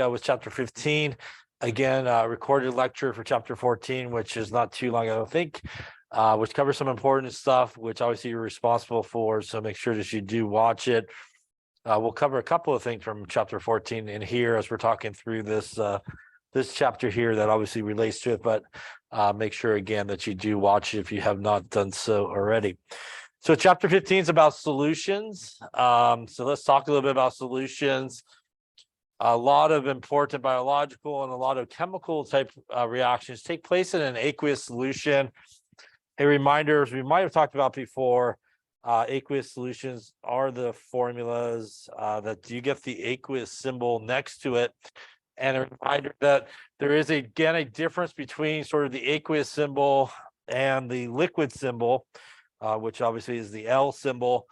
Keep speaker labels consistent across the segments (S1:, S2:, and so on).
S1: with chapter 15. Again, recorded lecture for chapter 14, which is not too long, I don't think, which covers some important stuff, which obviously you're responsible for. So make sure that you do watch it. We'll cover a couple of things from chapter 14 in here as we're talking through this this chapter here that obviously relates to it, but make sure again that you do watch it if you have not done so already. So chapter 15 is about solutions. So let's talk a little bit about solutions. A lot of important biological and a lot of chemical type reactions take place in an aqueous solution. A reminder, as we might have talked about before, aqueous solutions are the formulas that you get the aqueous symbol next to it. And a reminder that there is again a difference between sort of the aqueous symbol and the liquid symbol, which obviously is the L symbol.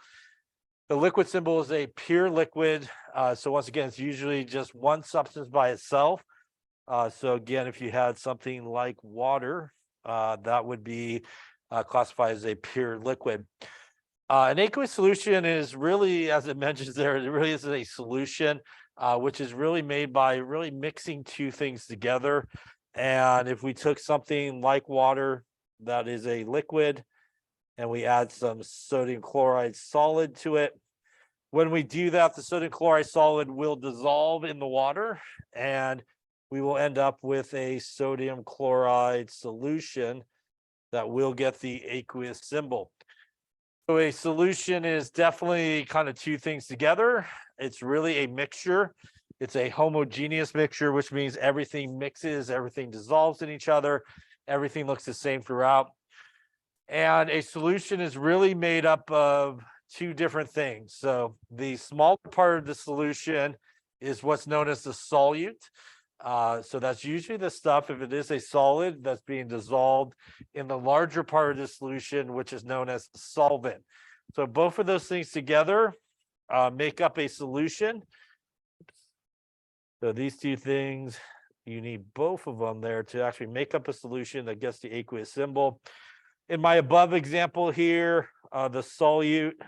S1: The liquid symbol is a pure liquid. So once again, it's usually just one substance by itself. So again, if you had something like water, that would be classified as a pure liquid. An aqueous solution is really, as it mentions there, it really is a solution, which is really made by really mixing two things together. And if we took something like water that is a liquid, and we add some sodium chloride solid to it. When we do that, the sodium chloride solid will dissolve in the water, and we will end up with a sodium chloride solution that will get the aqueous symbol. So a solution is definitely kind of two things together. It's really a mixture. It's a homogeneous mixture, which means everything mixes, everything dissolves in each other, everything looks the same throughout. And a solution is really made up of two different things. So the smaller part of the solution is what's known as the solute. So that's usually the stuff, if it is a solid, that's being dissolved in the larger part of the solution, which is known as solvent. So both of those things together make up a solution. So these two things, you need both of them there to actually make up a solution that gets the aqueous symbol. In my above example here, the solute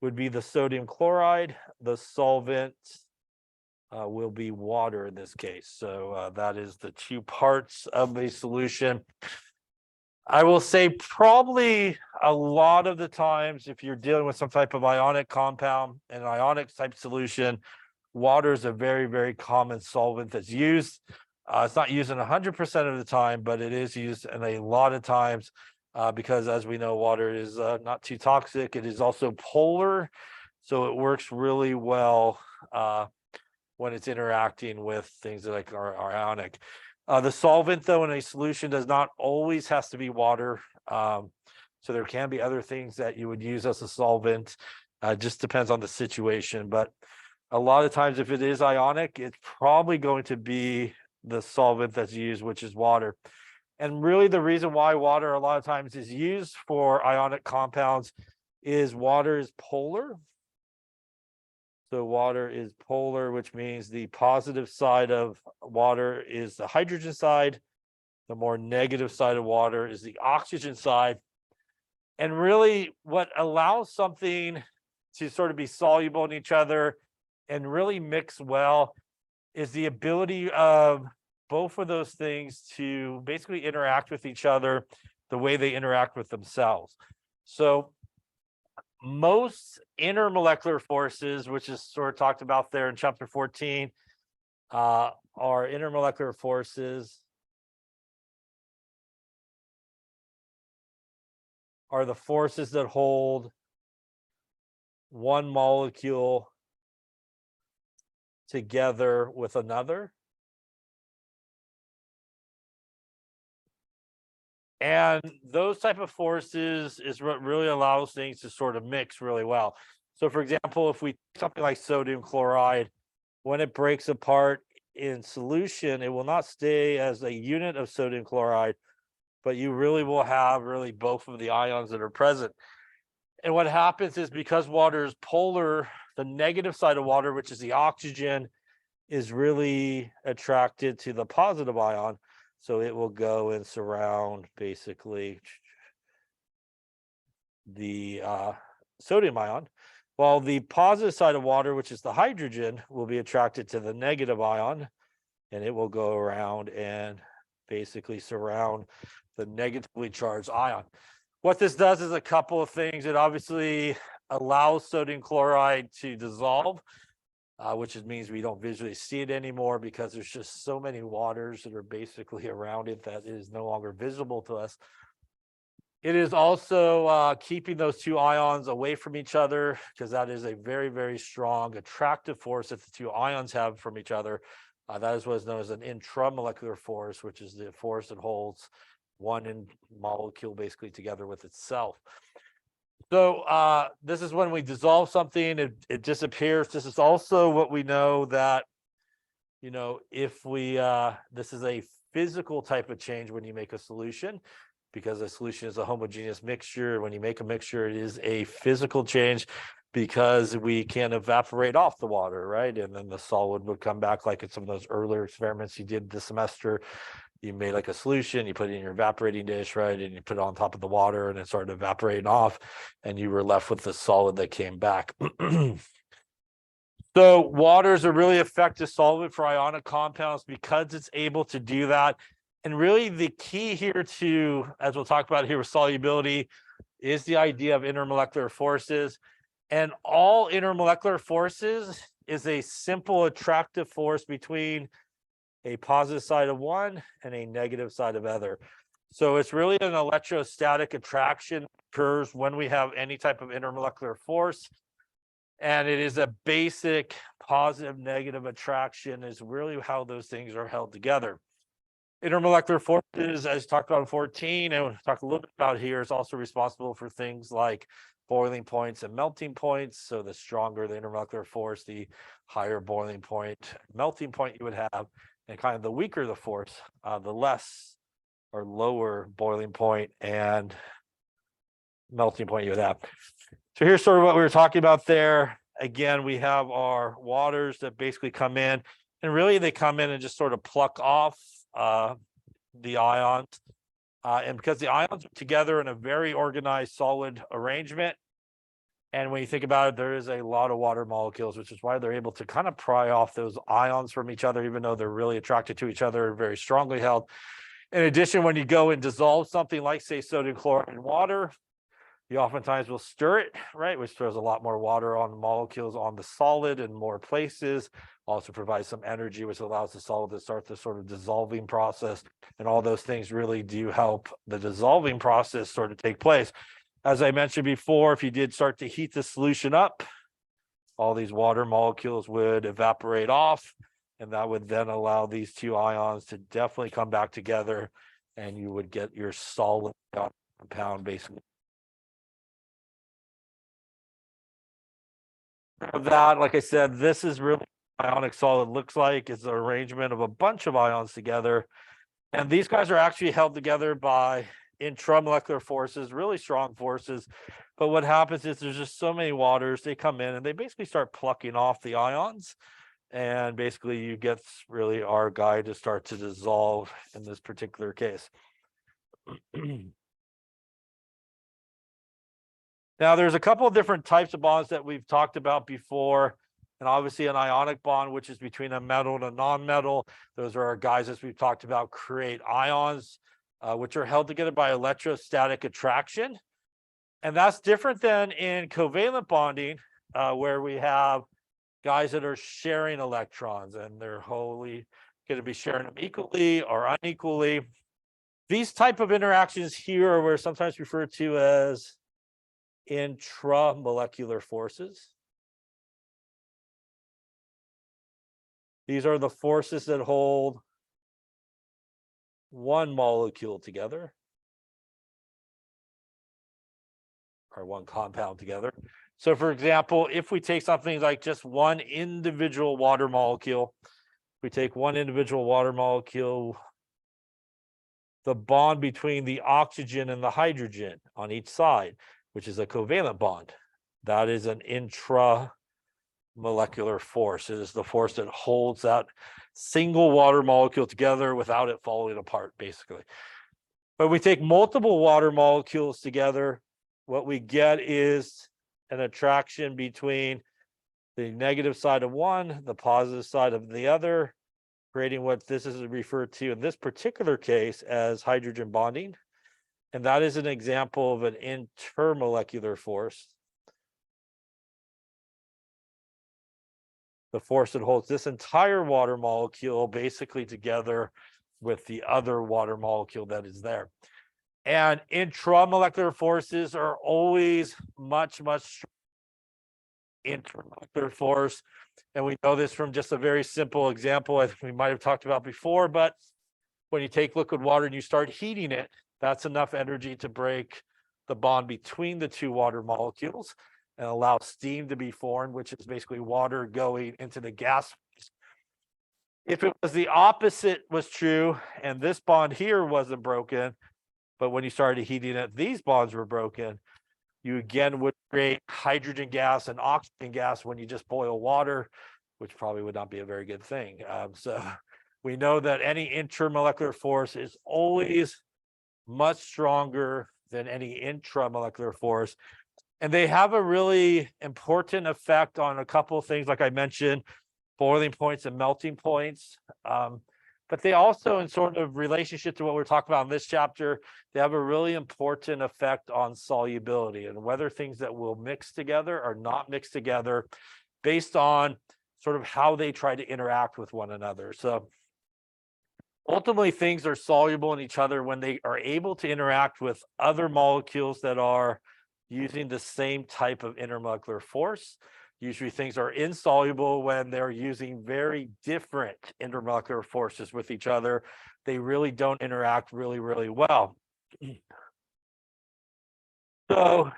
S1: would be the sodium chloride. The solvent will be water in this case. So that is the two parts of a solution. I will say probably a lot of the times, if you're dealing with some type of ionic compound, an ionic type solution, water is a very, very common solvent that's used. It's not used in 100% of the time, but it is used in a lot of times. Because as we know, water is not too toxic. It is also polar, so it works really well when it's interacting with things like are ionic. The solvent, though, in a solution does not always has to be water. So there can be other things that you would use as a solvent. Just depends on the situation. But a lot of times, if it is ionic, it's probably going to be the solvent that's used, which is water. And really the reason why water a lot of times is used for ionic compounds is water is polar. So water is polar, which means the positive side of water is the hydrogen side. The more negative side of water is the oxygen side. And really what allows something to sort of be soluble in each other and really mix well is the ability of both of those things to basically interact with each other the way they interact with themselves. So most intermolecular forces, which is sort of talked about there in chapter 14, are intermolecular forces are the forces that hold one molecule together with another. And those type of forces is what really allows things to sort of mix really well. So for example, if we something like sodium chloride, when it breaks apart in solution, it will not stay as a unit of sodium chloride, but you really will have really both of the ions that are present. And what happens is because water is polar, the negative side of water, which is the oxygen, is really attracted to the positive ion. So it will go and surround basically the sodium ion. While the positive side of water, which is the hydrogen, will be attracted to the negative ion, and it will go around and basically surround the negatively charged ion. What this does is a couple of things. It obviously allows sodium chloride to dissolve, which means we don't visually see it anymore because there's just so many waters that are basically around it that it is no longer visible to us. It is also keeping those two ions away from each other, because that is a very, very strong attractive force that the two ions have from each other. That is what is known as an intramolecular force, which is the force that holds one molecule basically together with itself. So this is when we dissolve something, it disappears. This is also what we know that, you know, if we, this is a physical type of change when you make a solution, because a solution is a homogeneous mixture. When you make a mixture, it is a physical change because we can evaporate off the water, right? And then the solid would come back, like in some of those earlier experiments you did this semester. You made like a solution, you put it in your evaporating dish, right? And you put it on top of the water and it started evaporating off and you were left with the solid that came back. So water is a really effective solvent for ionic compounds because it's able to do that. And really the key here to, as we'll talk about here with solubility, is the idea of intermolecular forces. And all intermolecular forces is a simple attractive force between a positive side of one and a negative side of other. So it's really an electrostatic attraction occurs when we have any type of intermolecular force. And it is a basic positive negative attraction is really how those things are held together. Intermolecular forces, as talked about in 14, and we'll talk a little bit about here, is also responsible for things like boiling points and melting points. So the stronger the intermolecular force, the higher boiling point, melting point you would have, and kind of the weaker the force, the less or lower boiling point and melting point you would have. So here's sort of what we were talking about there. Again, we have our waters that basically come in, and really they come in and just sort of pluck off the ions. And because the ions are together in a very organized solid arrangement, and when you think about it, there is a lot of water molecules, which is why they're able to kind of pry off those ions from each other, even though they're really attracted to each other and very strongly held. In addition, when you go and dissolve something like, say, sodium chloride in water, you oftentimes will stir it, right, which throws a lot more water on the molecules on the solid in more places, also provides some energy, which allows the solid to start the sort of dissolving process. And all those things really do help the dissolving process sort of take place. As I mentioned before, if you did start to heat the solution up, all these water molecules would evaporate off, and that would then allow these two ions to definitely come back together, and you would get your solid compound basically. Of that, like I said, this is really what ionic solid looks like. It's an arrangement of a bunch of ions together, and these guys are actually held together by intramolecular forces, really strong forces. But what happens is there's just so many waters, they come in and they basically start plucking off the ions, and basically you get really our guy to start to dissolve in this particular case. Now, there's a couple of different types of bonds that we've talked about before, and obviously an ionic bond, which is between a metal and a non-metal. Those are our guys, as we've talked about, create ions, which are held together by electrostatic attraction. And that's different than in covalent bonding, where we have guys that are sharing electrons, and they're wholly going to be sharing them equally or unequally. These type of interactions here are where sometimes referred to as intramolecular forces. These are the forces that hold one molecule together, or one compound together. So for example, if we take something like just one individual water molecule, we take one individual water molecule, the bond between the oxygen and the hydrogen on each side, which is a covalent bond, that is an intramolecular force. It is the force that holds that single water molecule together without it falling apart, basically. But we take multiple water molecules together, what we get is an attraction between the negative side of one, the positive side of the other, creating what this is referred to in this particular case as hydrogen bonding. And that is an example of an intermolecular force. The force that holds this entire water molecule basically together with the other water molecule that is there. And intramolecular forces are always much intermolecular force. And we know this from just a very simple example I think we might have talked about before, but when you take liquid water and you start heating it, that's enough energy to break the bond between the two water molecules and allow steam to be formed, which is basically water going into the gas. If it was the opposite was true, and this bond here wasn't broken, but when you started heating it, these bonds were broken, you again would create hydrogen gas and oxygen gas when you just boil water, which probably would not be a very good thing. So we know that any intermolecular force is always much stronger than any intramolecular force. And they have a really important effect on a couple of things, like I mentioned, boiling points and melting points. But they also, in sort of relationship to what we're talking about in this chapter, they have a really important effect on solubility and whether things that will mix together or not mix together based on sort of how they try to interact with one another. So ultimately, things are soluble in each other when they are able to interact with other molecules that are using the same type of intermolecular force. Usually things are insoluble when they're using very different intermolecular forces with each other. They really don't interact really well. So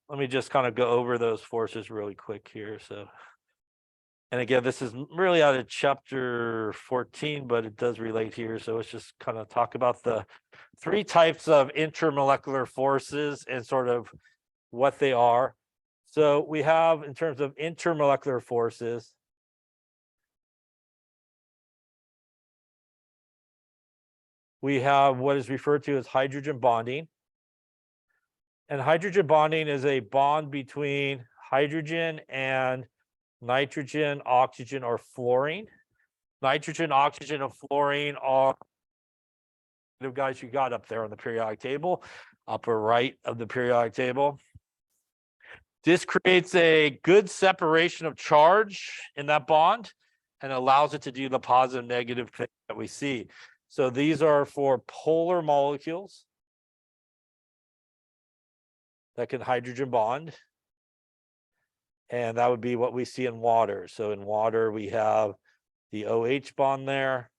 S1: let me just kind of go over those forces really quick here. So, and again, this is really out of chapter 14, but it does relate here. So let's just kind of talk about the three types of intermolecular forces and sort of what they are. So we have, in terms of intermolecular forces, we have what is referred to as hydrogen bonding. And hydrogen bonding is a bond between hydrogen and nitrogen, oxygen, or fluorine. Nitrogen, oxygen, and fluorine are the guys you got up there on the periodic table, upper right of the periodic table. This creates a good separation of charge in that bond and allows it to do the positive negative thing that we see. So these are for polar molecules that can hydrogen bond. And that would be what we see in water. So in water, we have the OH bond there.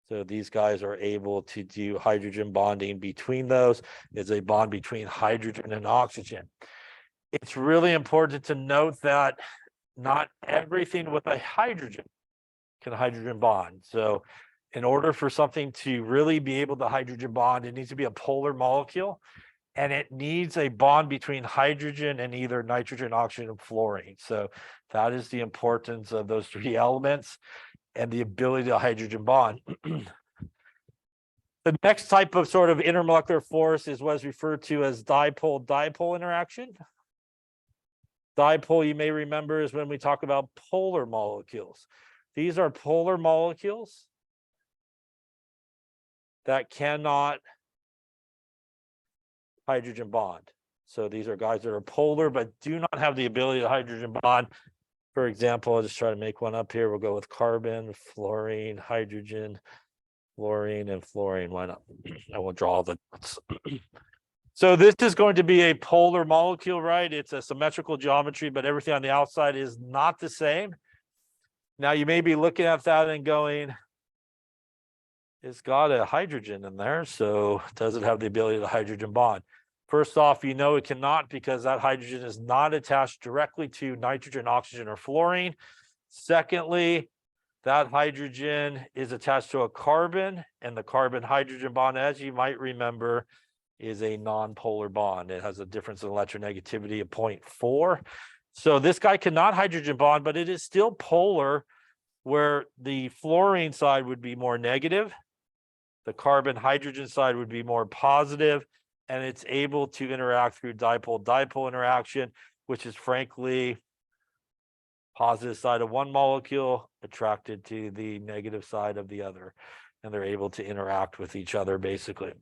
S1: So these guys are able to do hydrogen bonding between those. It's a bond between hydrogen and oxygen. It's really important to note that not everything with a hydrogen can hydrogen bond. So in order for something to really be able to hydrogen bond, it needs to be a polar molecule, and it needs a bond between hydrogen and either nitrogen, oxygen, and fluorine. So that is the importance of those three elements and the ability to hydrogen bond. The next type of sort of intermolecular force is what is referred to as dipole-dipole interaction. Dipole, you may remember, is when we talk about polar molecules. These are polar molecules that cannot hydrogen bond. So these are guys that are polar but do not have the ability to hydrogen bond. For example, I'll just try to make one up here. We'll go with carbon, fluorine, hydrogen, fluorine, and fluorine. Why not? I will draw the dots. So this is going to be a polar molecule, right? It's a symmetrical geometry, but everything on the outside is not the same. Now you may be looking at that and going, it's got a hydrogen in there, so does it have the ability to hydrogen bond? First off, you know it cannot, because that hydrogen is not attached directly to nitrogen, oxygen, or fluorine. Secondly, that hydrogen is attached to a carbon, and the carbon-hydrogen bond, as you might remember, is a non-polar bond. It has a difference in electronegativity of 0.4. So this guy cannot hydrogen bond, but it is still polar, where the fluorine side would be more negative, the carbon-hydrogen side would be more positive, and it's able to interact through dipole-dipole interaction. which is frankly positive side of one molecule attracted to the negative side of the other, and they're able to interact with each other basically.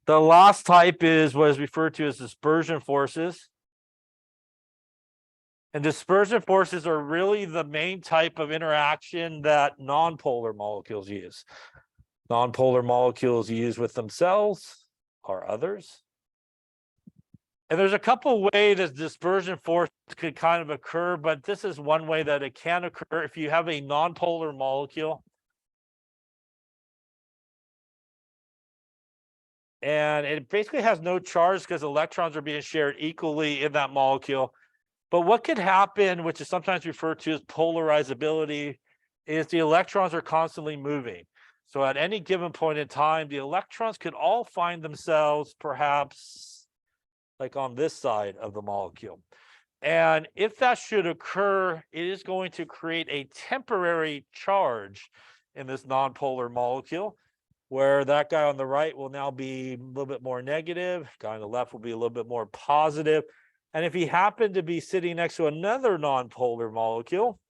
S1: The last type is what is referred to as dispersion forces. And dispersion forces are really the main type of interaction that nonpolar molecules use. Nonpolar molecules use with themselves or others. And there's a couple ways that dispersion force could kind of occur, but this is one way that it can occur if you have a nonpolar molecule. And it basically has no charge because electrons are being shared equally in that molecule. But what could happen, which is sometimes referred to as polarizability, is the electrons are constantly moving. So at any given point in time, the electrons could all find themselves perhaps like on this side of the molecule. And if that should occur, it is going to create a temporary charge in this nonpolar molecule, where that guy on the right will now be a little bit more negative, guy on the left will be a little bit more positive. And if he happened to be sitting next to another nonpolar molecule,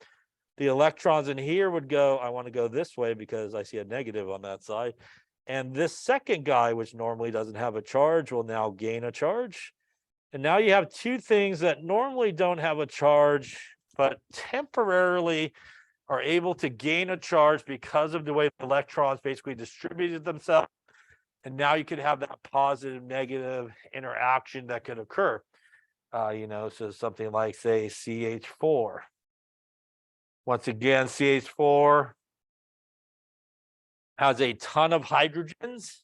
S1: the electrons in here would go, I want to go this way because I see a negative on that side. And this second guy, which normally doesn't have a charge, will now gain a charge. And now you have two things that normally don't have a charge, but temporarily are able to gain a charge because of the way the electrons basically distributed themselves. And now you could have that positive negative interaction that could occur. So something like, say, CH4. Once again, CH4 has a ton of hydrogens,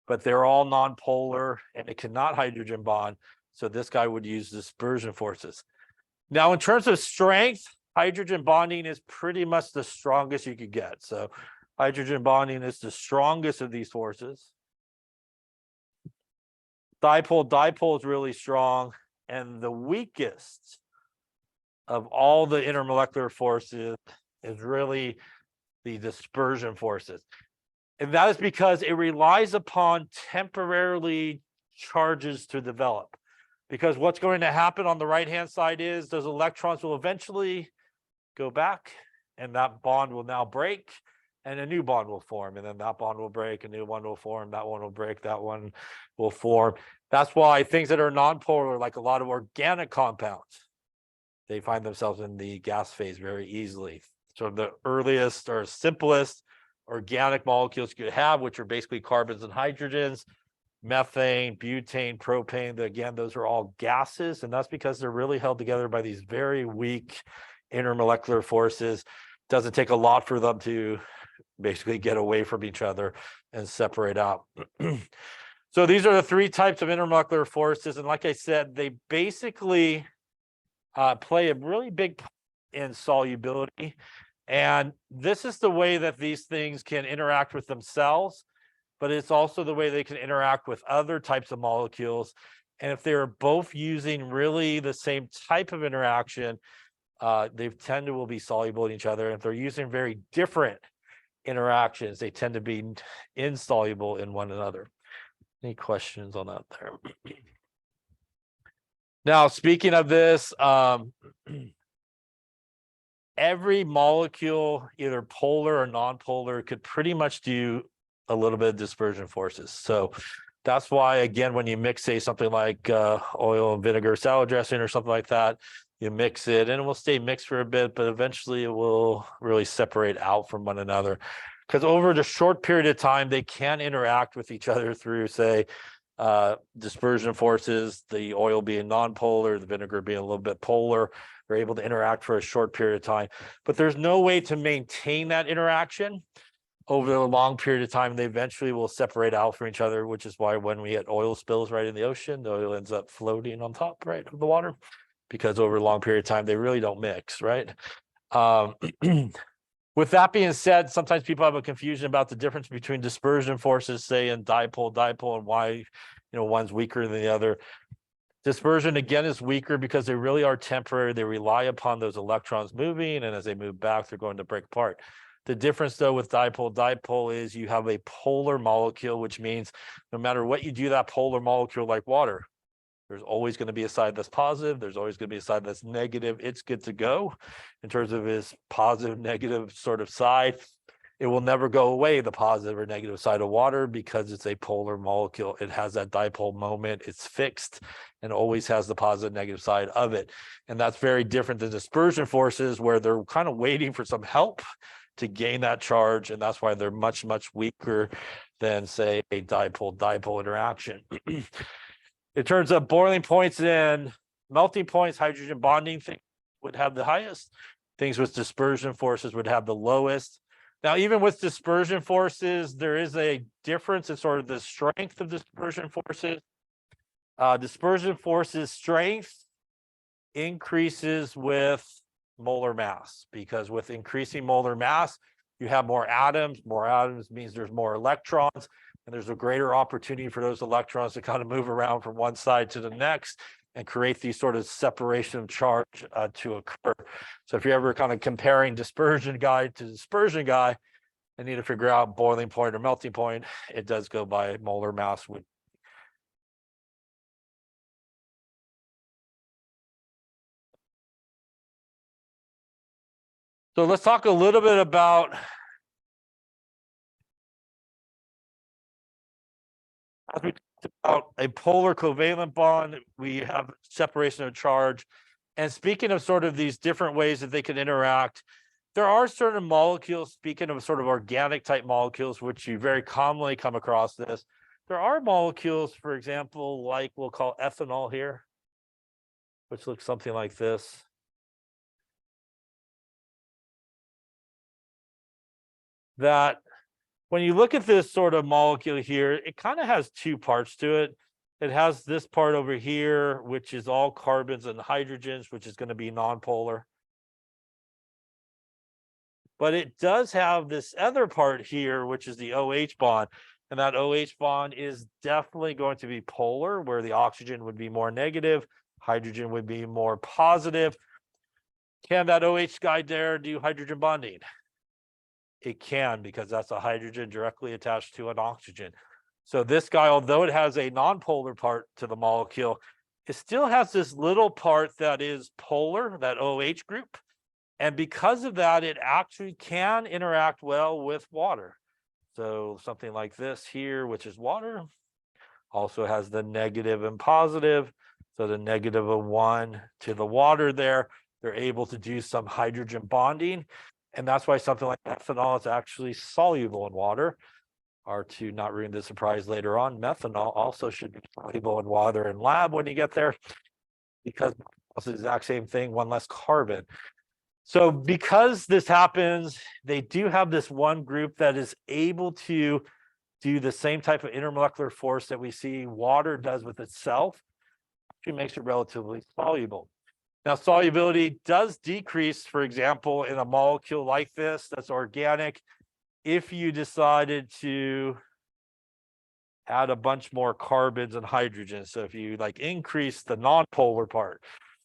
S1: but they're all nonpolar and it cannot hydrogen bond. So this guy would use dispersion forces. Now, in terms of strength, hydrogen bonding is pretty much the strongest you could get. So hydrogen bonding is the strongest of these forces. Dipole is really strong. And the weakest of all the intermolecular forces is really the dispersion forces. And that is because it relies upon temporarily charges to develop. Because what's going to happen on the right-hand side is those electrons will eventually go back, and that bond will now break, and a new bond will form, and then that bond will break, a new one will form, that one will break, that one will form. That's why things that are nonpolar, like a lot of organic compounds, they find themselves in the gas phase very easily. So the earliest or simplest organic molecules you could have, which are basically carbons and hydrogens, methane, butane, propane, again, those are all gases, and that's because they're really held together by these very weak intermolecular forces. Doesn't take a lot for them to basically get away from each other and separate out. So these are the three types of intermolecular forces. And like I said, they basically play a really big part in solubility. And this is the way that these things can interact with themselves, but it's also the way they can interact with other types of molecules. And if they're both using really the same type of interaction, they tend to will be soluble in each other. And if they're using very different interactions, they tend to be insoluble in one another. Any questions on that there? Now, speaking of this, every molecule, either polar or non-polar, could pretty much do a little bit of dispersion forces. So that's why, again, when you mix, say, something like oil and vinegar salad dressing or something like that, you mix it and it will stay mixed for a bit, but eventually it will really separate out from one another. Because over the short period of time, they can interact with each other through, say, dispersion forces, the oil being non-polar, the vinegar being a little bit polar. They're able to interact for a short period of time. But there's no way to maintain that interaction over a long period of time. They eventually will separate out from each other, which is why when we get oil spills right in the ocean, the oil ends up floating on top, right, of the water, because over a long period of time, they really don't mix, right? With that being said, sometimes people have a confusion about the difference between dispersion forces, say, and dipole, and why, one's weaker than the other. Dispersion, again, is weaker because they really are temporary. They rely upon those electrons moving, and as they move back, they're going to break apart. The difference, though, with dipole is you have a polar molecule, which means no matter what you do that polar molecule, like water, There's always going to be a side that's positive. There's always going to be a side that's negative. It's good to go in terms of its positive, negative sort of side. It will never go away, the positive or negative side of water, because it's a polar molecule. It has that dipole moment. It's fixed and always has the positive, negative side of it. And that's very different than dispersion forces, where they're kind of waiting for some help to gain that charge. And that's why they're much, much weaker than, say, a dipole-dipole interaction. In terms of boiling points and melting points, hydrogen bonding thing would have the highest. Things with dispersion forces would have the lowest. Now, even with dispersion forces, there is a difference in sort of the strength of dispersion forces. Dispersion forces strength increases with molar mass, because with increasing molar mass, you have more atoms. More atoms means there's more electrons, and there's a greater opportunity for those electrons to kind of move around from one side to the next and create these sort of separation of charge to occur. So if you're ever kind of comparing dispersion guy to dispersion guy and need to figure out boiling point or melting point, it does go by molar mass. So let's talk a little bit about as we talked about a polar covalent bond, we have separation of charge. And speaking of sort of these different ways that they can interact, there are certain molecules, speaking of sort of organic type molecules, which you very commonly come across this. There are molecules, for example, like we'll call ethanol here, which looks something like this. That when you look at this sort of molecule here, it kind of has two parts to it. It has this part over here, which is all carbons and hydrogens, which is going to be nonpolar. But it does have this other part here, which is the OH bond. And that OH bond is definitely going to be polar, where the oxygen would be more negative, hydrogen would be more positive. Can that OH guy there do hydrogen bonding? It can, because that's a hydrogen directly attached to an oxygen. So this guy, although it has a nonpolar part to the molecule, it still has this little part that is polar, that OH group. And because of that, it actually can interact well with water. So something like this here, which is water, also has the negative and positive. So the negative of 1 to the water there, they're able to do some hydrogen bonding. And that's why something like ethanol is actually soluble in water. Or to not ruin the surprise later on, methanol also should be soluble in water in lab when you get there, because it's the exact same thing, one less carbon. So because this happens, they do have this one group that is able to do the same type of intermolecular force that we see water does with itself. It makes it relatively soluble. Now, solubility does decrease, for example, in a molecule like this that's organic, if you decided to add a bunch more carbons and hydrogens. So if you like increase the nonpolar part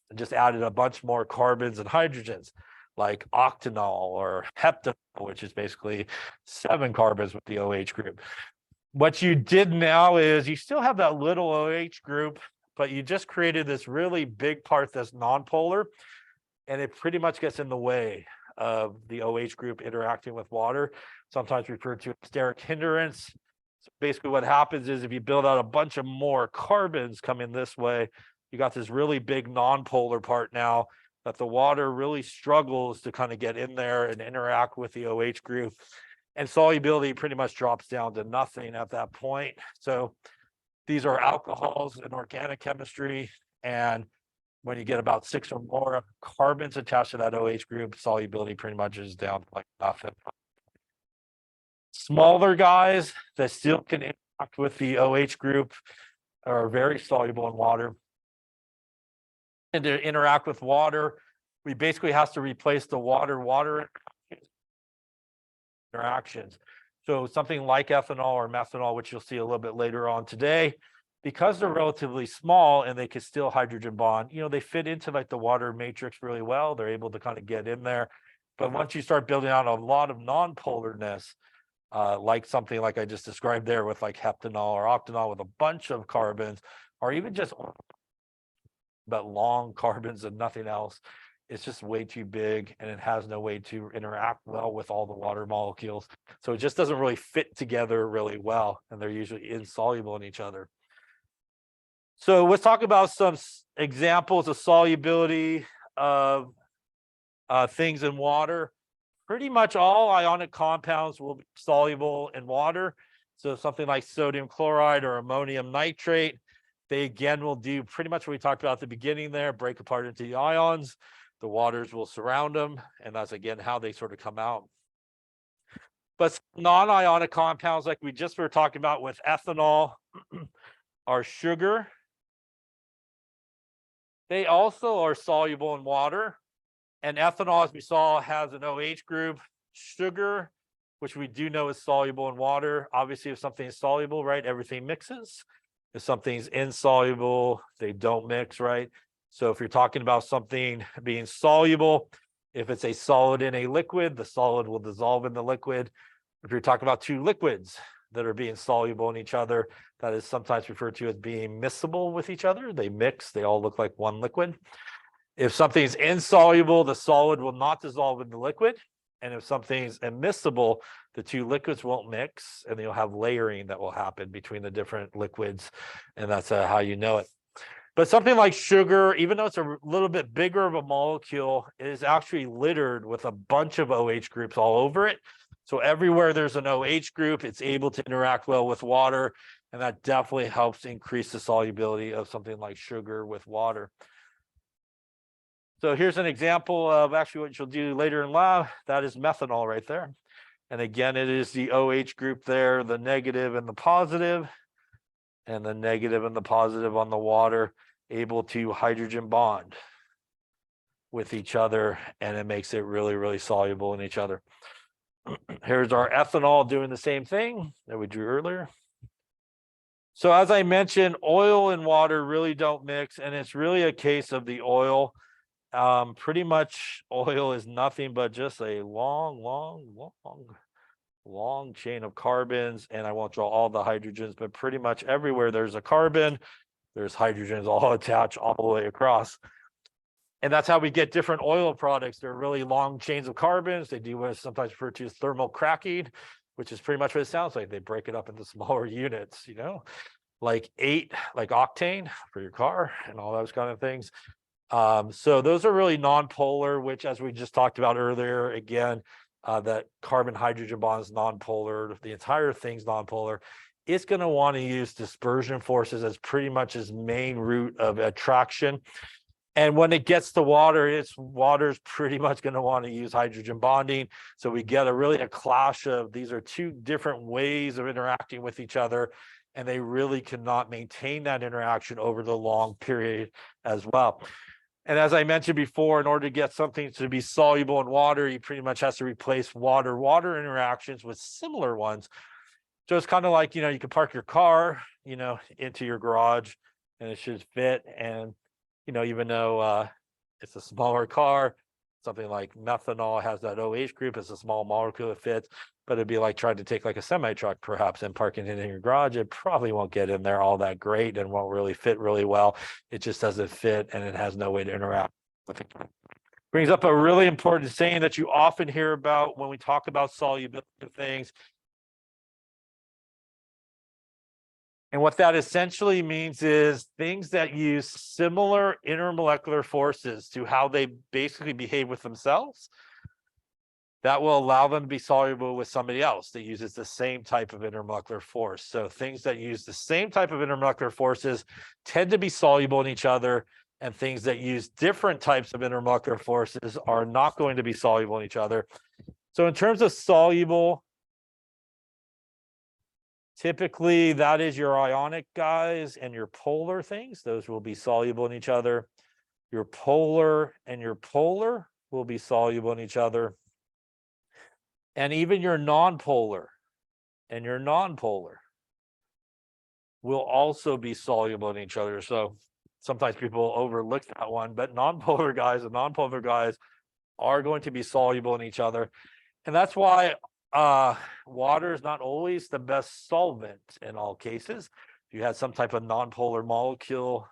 S1: and just added a bunch more carbons and hydrogens, like octanol or heptanol, which is basically 7 carbons with the OH group. What you did now is you still have that little OH group, but you just created this really big part that's nonpolar, and it pretty much gets in the way of the OH group interacting with water, sometimes referred to as steric hindrance. So basically what happens is if you build out a bunch of more carbons coming this way, you got this really big nonpolar part now that the water really struggles to kind of get in there and interact with the OH group. And solubility pretty much drops down to nothing at that point. So these are alcohols in organic chemistry. And when you get about 6 or more carbons attached to that OH group, solubility pretty much is down to like nothing. Smaller guys that still can interact with the OH group are very soluble in water. And to interact with water, we basically have to replace the water interactions. So something like ethanol or methanol, which you'll see a little bit later on today, because they're relatively small and they can still hydrogen bond, you know, they fit into like the water matrix really well. They're able to kind of get in there. But once you start building out a lot of non-polarness, like something like I just described there with like heptanol or octanol with a bunch of carbons, or even just but long carbons and nothing else. It's just way too big, and it has no way to interact well with all the water molecules. So it just doesn't really fit together really well, and they're usually insoluble in each other. So let's talk about some examples of solubility of things in water. Pretty much all ionic compounds will be soluble in water. So something like sodium chloride or ammonium nitrate, they again will do pretty much what we talked about at the beginning there, break apart into the ions. The waters will surround them, and that's again how they sort of come out. But non-ionic compounds, like we just were talking about with ethanol, are sugar. They also are soluble in water. And ethanol, as we saw, has an OH group. Sugar, which we do know is soluble in water. Obviously, if something is soluble, right, everything mixes. If something's insoluble, they don't mix, right? So if you're talking about something being soluble, if it's a solid in a liquid, the solid will dissolve in the liquid. If you're talking about two liquids that are being soluble in each other, that is sometimes referred to as being miscible with each other. They mix, they all look like one liquid. If something's insoluble, the solid will not dissolve in the liquid. And if something's immiscible, the two liquids won't mix, and you'll have layering that will happen between the different liquids. And that's how you know it. But something like sugar, even though it's a little bit bigger of a molecule, it is actually littered with a bunch of OH groups all over it. So everywhere there's an OH group, it's able to interact well with water. And that definitely helps increase the solubility of something like sugar with water. So here's an example of actually what you'll do later in lab. That is methanol right there. And again, it is the OH group there, the negative and the positive, and the negative and the positive on the water, able to hydrogen bond with each other, and it makes it really, really soluble in each other. Here's our ethanol doing the same thing that we drew earlier. So as I mentioned, oil and water really don't mix, and it's really a case of the oil. Pretty much oil is nothing but just a long chain of carbons, and I won't draw all the hydrogens, but pretty much everywhere there's a carbon, there's hydrogens all attached all the way across. And that's how we get different oil products. They're really long chains of carbons. They do what is sometimes referred to as thermal cracking, which is pretty much what it sounds like. They break it up into smaller units, you know, like octane for your car and all those kind of things. So those are really non-polar, which, as we just talked about earlier, again, that carbon hydrogen bond is non-polar. The entire thing's non-polar. It's going to want to use dispersion forces as pretty much its main route of attraction. And when it gets to water, water's pretty much going to want to use hydrogen bonding. So we get a clash of these are two different ways of interacting with each other, and they really cannot maintain that interaction over the long period as well. And as I mentioned before, in order to get something to be soluble in water, you pretty much have to replace water-water interactions with similar ones. So it's kind of like, you can park your car, into your garage, and it should fit. And, even though it's a smaller car, something like methanol has that OH group, it's a small molecule that fits, but it'd be like trying to take like a semi-truck perhaps and parking it in your garage. It probably won't get in there all that great and won't really fit really well. It just doesn't fit, and it has no way to interact with it. Brings up a really important saying that you often hear about when we talk about solubility of things. And what that essentially means is things that use similar intermolecular forces to how they basically behave with themselves, that will allow them to be soluble with somebody else that uses the same type of intermolecular force. So things that use the same type of intermolecular forces tend to be soluble in each other, and things that use different types of intermolecular forces are not going to be soluble in each other. So in terms of soluble, typically that is your ionic guys and your polar things. Those will be soluble in each other. Your polar and your polar will be soluble in each other. And even your nonpolar and your nonpolar will also be soluble in each other. So sometimes people overlook that one, but nonpolar guys and nonpolar guys are going to be soluble in each other. And that's why water is not always the best solvent in all cases. If you had some type of nonpolar molecule,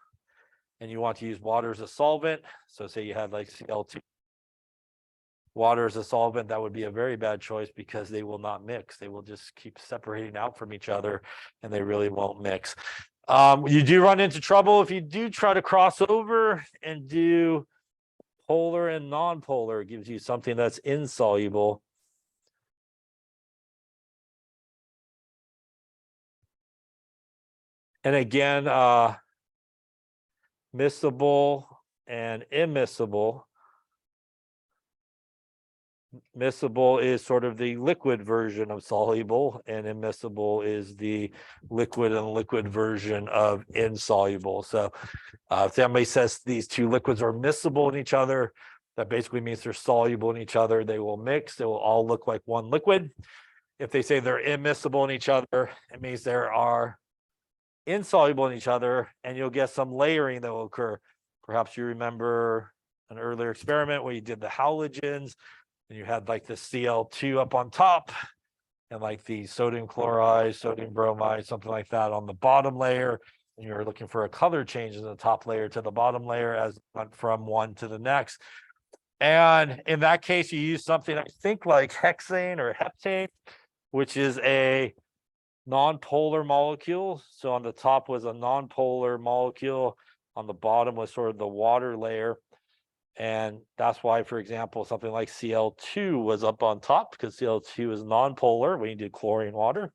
S1: and you want to use water as a solvent, so say you had like Cl2, water as a solvent, that would be a very bad choice because they will not mix. They will just keep separating out from each other and they really won't mix. You do run into trouble if you do try to cross over and do polar and non-polar. It gives you something that's insoluble. And again, miscible and immiscible. Miscible is sort of the liquid version of soluble, and immiscible is the liquid and liquid version of insoluble. So if somebody says these two liquids are miscible in each other, that basically means they're soluble in each other. They will mix. They will all look like one liquid. If they say they're immiscible in each other, it means they are insoluble in each other, and you'll get some layering that will occur. Perhaps you remember an earlier experiment where you did the halogens, and you had like the Cl2 up on top and like the sodium chloride, sodium bromide, something like that on the bottom layer. And you're looking for a color change in the top layer to the bottom layer as it went from one to the next. And in that case, you use something I think like hexane or heptane, which is a non-polar molecule. So on the top was a non-polar molecule. On the bottom was sort of the water layer. And that's why, for example, something like Cl2 was up on top because Cl2 is non-polar when you do chlorine water.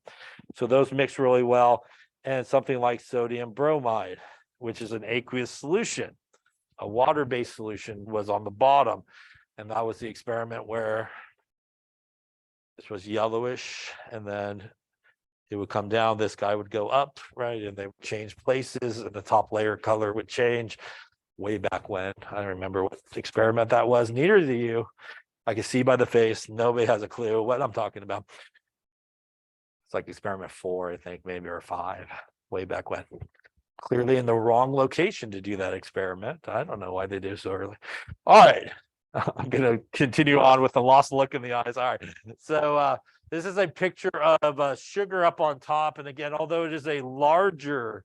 S1: So those mix really well. And something like sodium bromide, which is an aqueous solution, a water-based solution, was on the bottom. And that was the experiment where this was yellowish, and then it would come down, this guy would go up, right? And they would change places, and the top layer color would change. Way back when, I don't remember what experiment that was. Neither do you. I can see by the face, nobody has a clue what I'm talking about. It's like experiment 4, I think, maybe, or 5, way back when. Clearly in the wrong location to do that experiment. I don't know why they do so early. All right, I'm gonna continue on with the lost look in the eyes. All right, so this is a picture of sugar up on top, and again, although it is a larger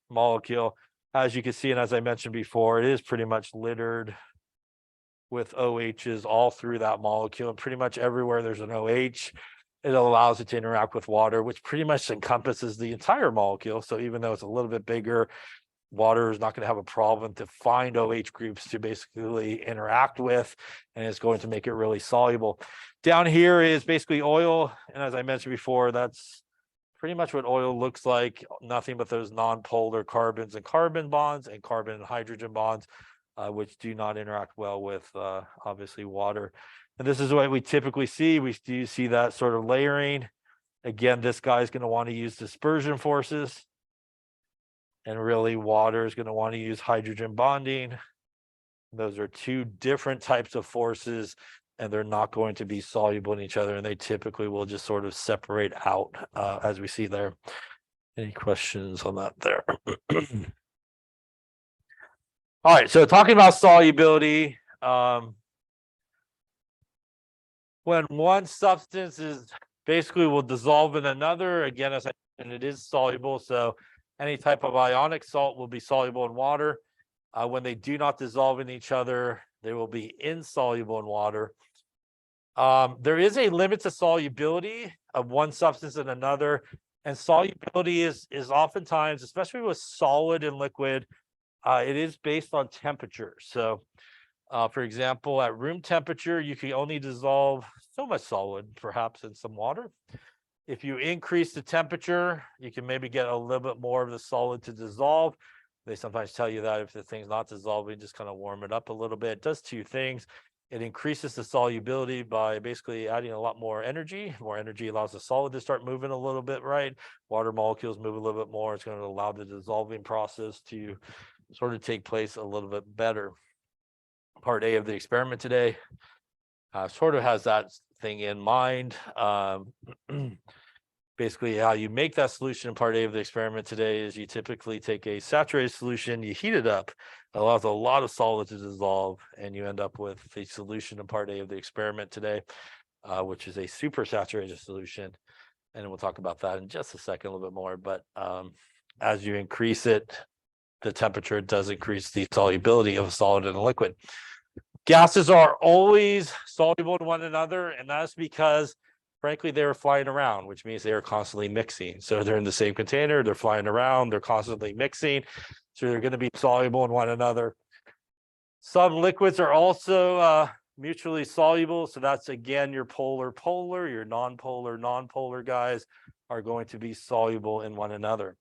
S1: molecule, as you can see, and as I mentioned before, it is pretty much littered with OHs all through that molecule. And pretty much everywhere there's an OH, it allows it to interact with water, which pretty much encompasses the entire molecule. So even though it's a little bit bigger, water is not going to have a problem to find OH groups to basically interact with, and it's going to make it really soluble. Down here is basically oil. And as I mentioned before, that's pretty much what oil looks like, nothing but those non-polar carbons and carbon bonds and carbon and hydrogen bonds, which do not interact well with obviously water. And this is what we typically see. We do see that sort of layering. Again, this guy's going to want to use dispersion forces, and really water is going to want to use hydrogen bonding. Those are two different types of forces, and they're not going to be soluble in each other, and they typically will just sort of separate out as we see there. Any questions on that there? All right, so talking about solubility, when one substance is basically will dissolve in another, again, as I mentioned, it is soluble, so any type of ionic salt will be soluble in water. When they do not dissolve in each other, they will be insoluble in water. There is a limit to solubility of one substance in another, and solubility is oftentimes, especially with solid and liquid, it is based on temperature. So, for example, at room temperature, you can only dissolve so much solid, perhaps in some water. If you increase the temperature, you can maybe get a little bit more of the solid to dissolve. They sometimes tell you that if the thing's not dissolving, just kind of warm it up a little bit. It does two things. It increases the solubility by basically adding a lot more energy. More energy allows the solid to start moving a little bit, right? Water molecules move a little bit more. It's going to allow the dissolving process to sort of take place a little bit better. Part A of the experiment today sort of has that thing in mind. Basically, how you make that solution in part A of the experiment today is you typically take a saturated solution, you heat it up, it allows a lot of solid to dissolve, and you end up with the solution in part A of the experiment today, which is a supersaturated solution. And we'll talk about that in just a second, a little bit more. But as you increase it, the temperature does increase the solubility of a solid in a liquid. Gases are always soluble in one another, and that's because, frankly, they're flying around, which means they are constantly mixing. So they're in the same container, they're flying around, they're constantly mixing, so they're going to be soluble in one another. Some liquids are also mutually soluble, so that's again your polar, your non-polar guys are going to be soluble in one another.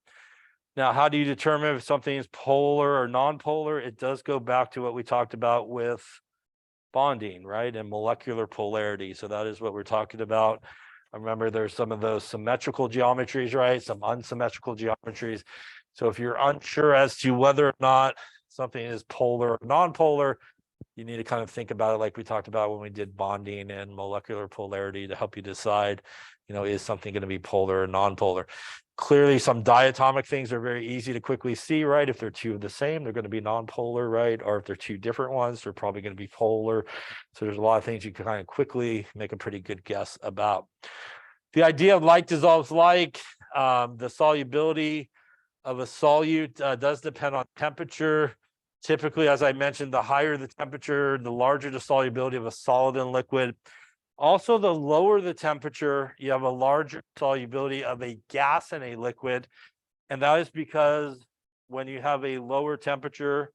S1: Now, how do you determine if something is polar or non-polar? It does go back to what we talked about with bonding, right? And molecular polarity. So that is what we're talking about. I remember there's some of those symmetrical geometries, right? Some unsymmetrical geometries. So if you're unsure as to whether or not something is polar or non-polar, you need to kind of think about it like we talked about when we did bonding and molecular polarity to help you decide, is something going to be polar or non-polar? Clearly, some diatomic things are very easy to quickly see, right? If they're two of the same, they're going to be non-polar, right? Or if they're two different ones, they're probably going to be polar. So there's a lot of things you can kind of quickly make a pretty good guess about. The idea of like dissolves like, the solubility of a solute does depend on temperature. Typically, as I mentioned, the higher the temperature, the larger the solubility of a solid and liquid. Also, the lower the temperature, you have a larger solubility of a gas in a liquid. And that is because when you have a lower temperature,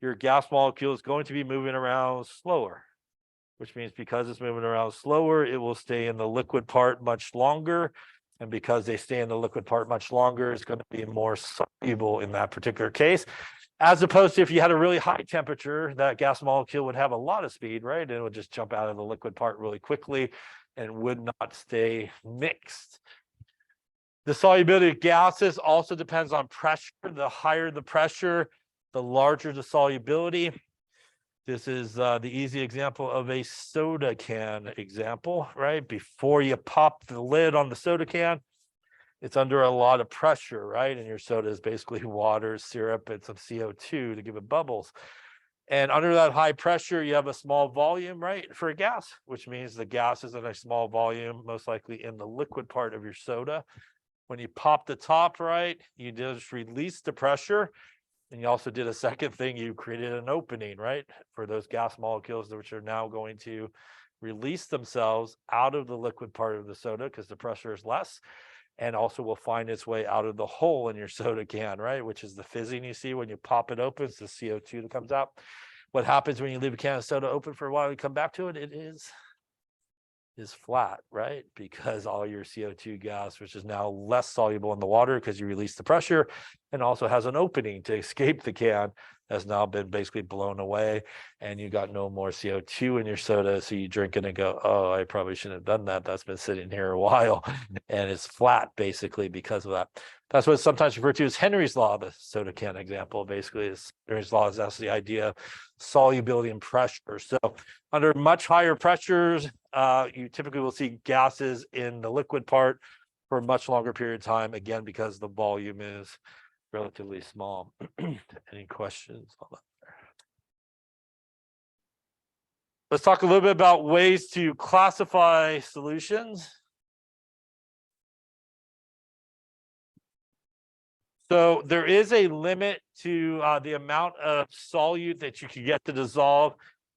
S1: your gas molecule is going to be moving around slower, which means because it's moving around slower, it will stay in the liquid part much longer. And because they stay in the liquid part much longer, it's going to be more soluble in that particular case. As opposed to if you had a really high temperature, that gas molecule would have a lot of speed, right? And it would just jump out of the liquid part really quickly and would not stay mixed. The solubility of gases also depends on pressure. The higher the pressure, the larger the solubility. This is the easy example of a soda can example, right? Before you pop the lid on the soda can, it's under a lot of pressure, right? And your soda is basically water, syrup, and some CO2 to give it bubbles. And under that high pressure, you have a small volume, right, for a gas, which means the gas is in a small volume, most likely in the liquid part of your soda. When you pop the top, right, you just release the pressure. And you also did a second thing, you created an opening, right, for those gas molecules, which are now going to release themselves out of the liquid part of the soda because the pressure is less. And also will find its way out of the hole in your soda can, right? Which is the fizzing you see when you pop it open. It's the CO2 that comes out. What happens when you leave a can of soda open for a while, you come back to it, it is flat, right? Because all your CO2 gas, which is now less soluble in the water because you release the pressure and also has an opening to escape the can, has now been basically blown away and you got no more CO2 in your soda. So you drink it and go, oh, I probably shouldn't have done that. That's been sitting here a while and it's flat basically because of that. That's what's sometimes referred to as Henry's Law, the soda can example. Basically, is Henry's Law is that's the idea of solubility and pressure. So under much higher pressures, you typically will see gases in the liquid part for a much longer period of time, again, because the volume is relatively small. Any questions on that? Let's talk a little bit about ways to classify solutions. So there is a limit to the amount of solute that you can get to dissolve.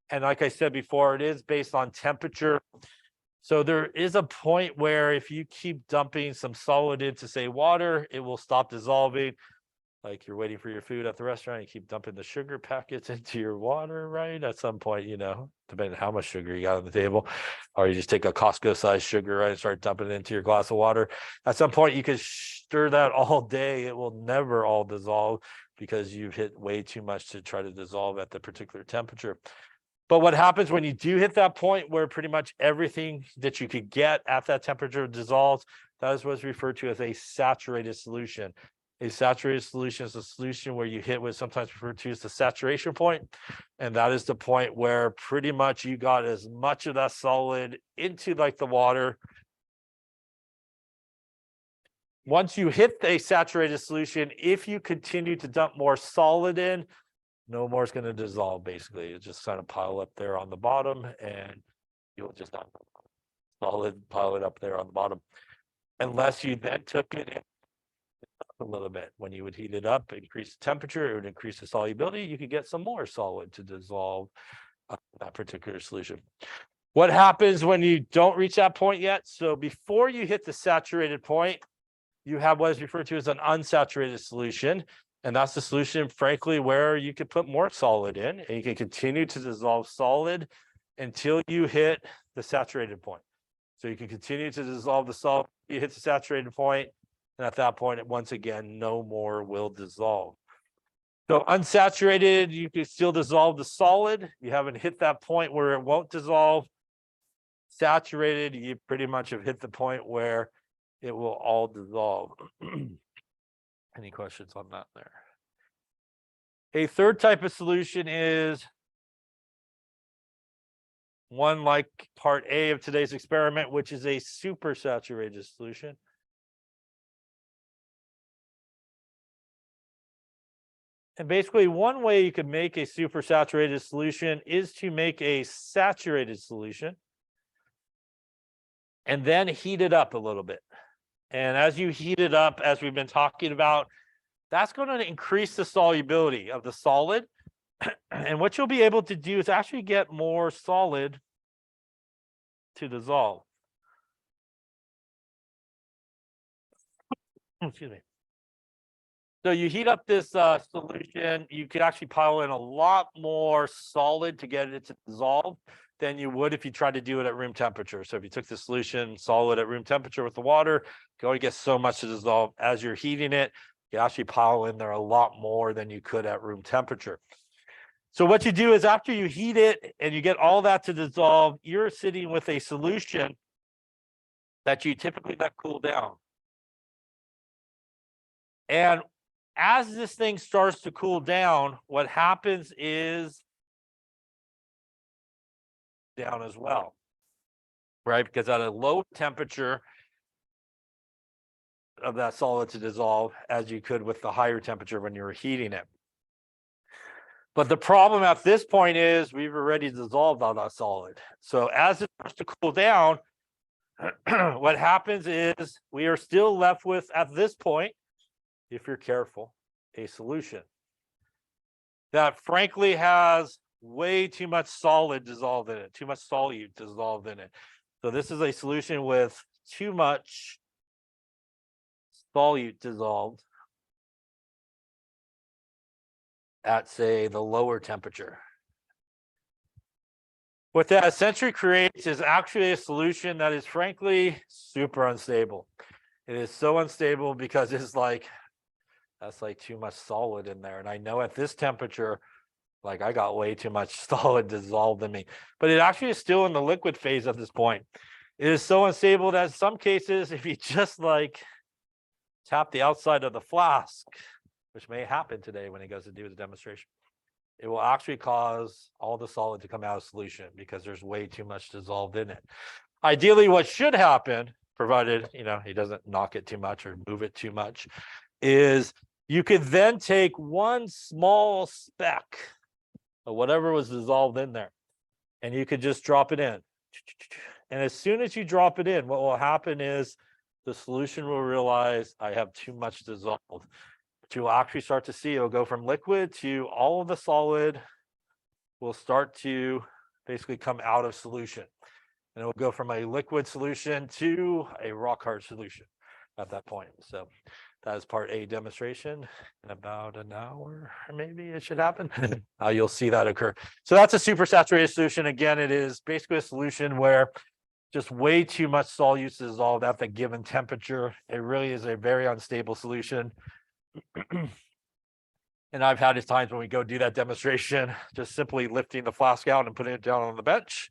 S1: And like I said before, it is based on temperature. So there is a point where if you keep dumping some solid into, say, water, it will stop dissolving. Like you're waiting for your food at the restaurant, you keep dumping the sugar packets into your water, right? At some point, depending on how much sugar you got on the table, or you just take a Costco size sugar, right, and start dumping it into your glass of water. At some point, you can stir that all day. It will never all dissolve because you've hit way too much to try to dissolve at the particular temperature. But what happens when you do hit that point where pretty much everything that you could get at that temperature dissolves, that is what's referred to as a saturated solution. A saturated solution is a solution where you hit what's sometimes referred to as the saturation point. And that is the point where pretty much you got as much of that solid into like the water. Once you hit a saturated solution, if you continue to dump more solid in, no more is going to dissolve, basically. It just kind of pile up there on the bottom and you'll just have solid pile it up there on the bottom. Unless you then took it in a little bit. When you would heat it up, increase the temperature, it would increase the solubility. You could get some more solid to dissolve that particular solution. What happens when you don't reach that point yet? So before you hit the saturated point, you have what is referred to as an unsaturated solution. And that's the solution, frankly, where you could put more solid in and you can continue to dissolve solid until you hit the saturated point. So you can continue to dissolve the solid, you hit the saturated point, and at that point, once again, no more will dissolve. So unsaturated, you can still dissolve the solid. You haven't hit that point where it won't dissolve. Saturated, you pretty much have hit the point where it will all dissolve. Any questions on that there? A third type of solution is one like part A of today's experiment, which is a supersaturated solution. And basically, one way you could make a supersaturated solution is to make a saturated solution and then heat it up a little bit. And as you heat it up, as we've been talking about, that's going to increase the solubility of the solid. And what you'll be able to do is actually get more solid to dissolve. Excuse me. So you heat up this solution, you could actually pile in a lot more solid to get it to dissolve than you would if you tried to do it at room temperature. So if you took the solution solid at room temperature with the water, you only get so much to dissolve. As you're heating it, you actually pile in there a lot more than you could at room temperature. So what you do is after you heat it and you get all that to dissolve, you're sitting with a solution that you typically let cool down. And as this thing starts to cool down, what happens is down as well, right? Because at a low temperature of that solid to dissolve, as you could with the higher temperature when you were heating it. But the problem at this point is we've already dissolved all that solid. So as it starts to cool down, what happens is we are still left with, at this point, if you're careful, a solution that frankly has way too much solid dissolved in it, too much solute dissolved in it. So this is a solution with too much solute dissolved at, say, the lower temperature. What that essentially creates is actually a solution that is frankly super unstable. It is so unstable because it's like, that's like too much solid in there. And I know at this temperature, like I got way too much solid dissolved in me, but it actually is still in the liquid phase at this point. It is so unstable that in some cases, if you just like tap the outside of the flask, which may happen today when he goes to do the demonstration, it will actually cause all the solid to come out of solution because there's way too much dissolved in it. Ideally, what should happen, provided he doesn't knock it too much or move it too much, is you could then take one small speck of whatever was dissolved in there, and you could just drop it in. And as soon as you drop it in, what will happen is the solution will realize I have too much dissolved. But you will actually start to see it will go from liquid to all of the solid will start to basically come out of solution. And it will go from a liquid solution to a rock hard solution at that point. So that is part A demonstration. In about an hour, maybe it should happen. You'll see that occur. So that's a supersaturated solution. Again, it is basically a solution where just way too much solute is dissolved at the given temperature. It really is a very unstable solution. And I've had times when we go do that demonstration, just simply lifting the flask out and putting it down on the bench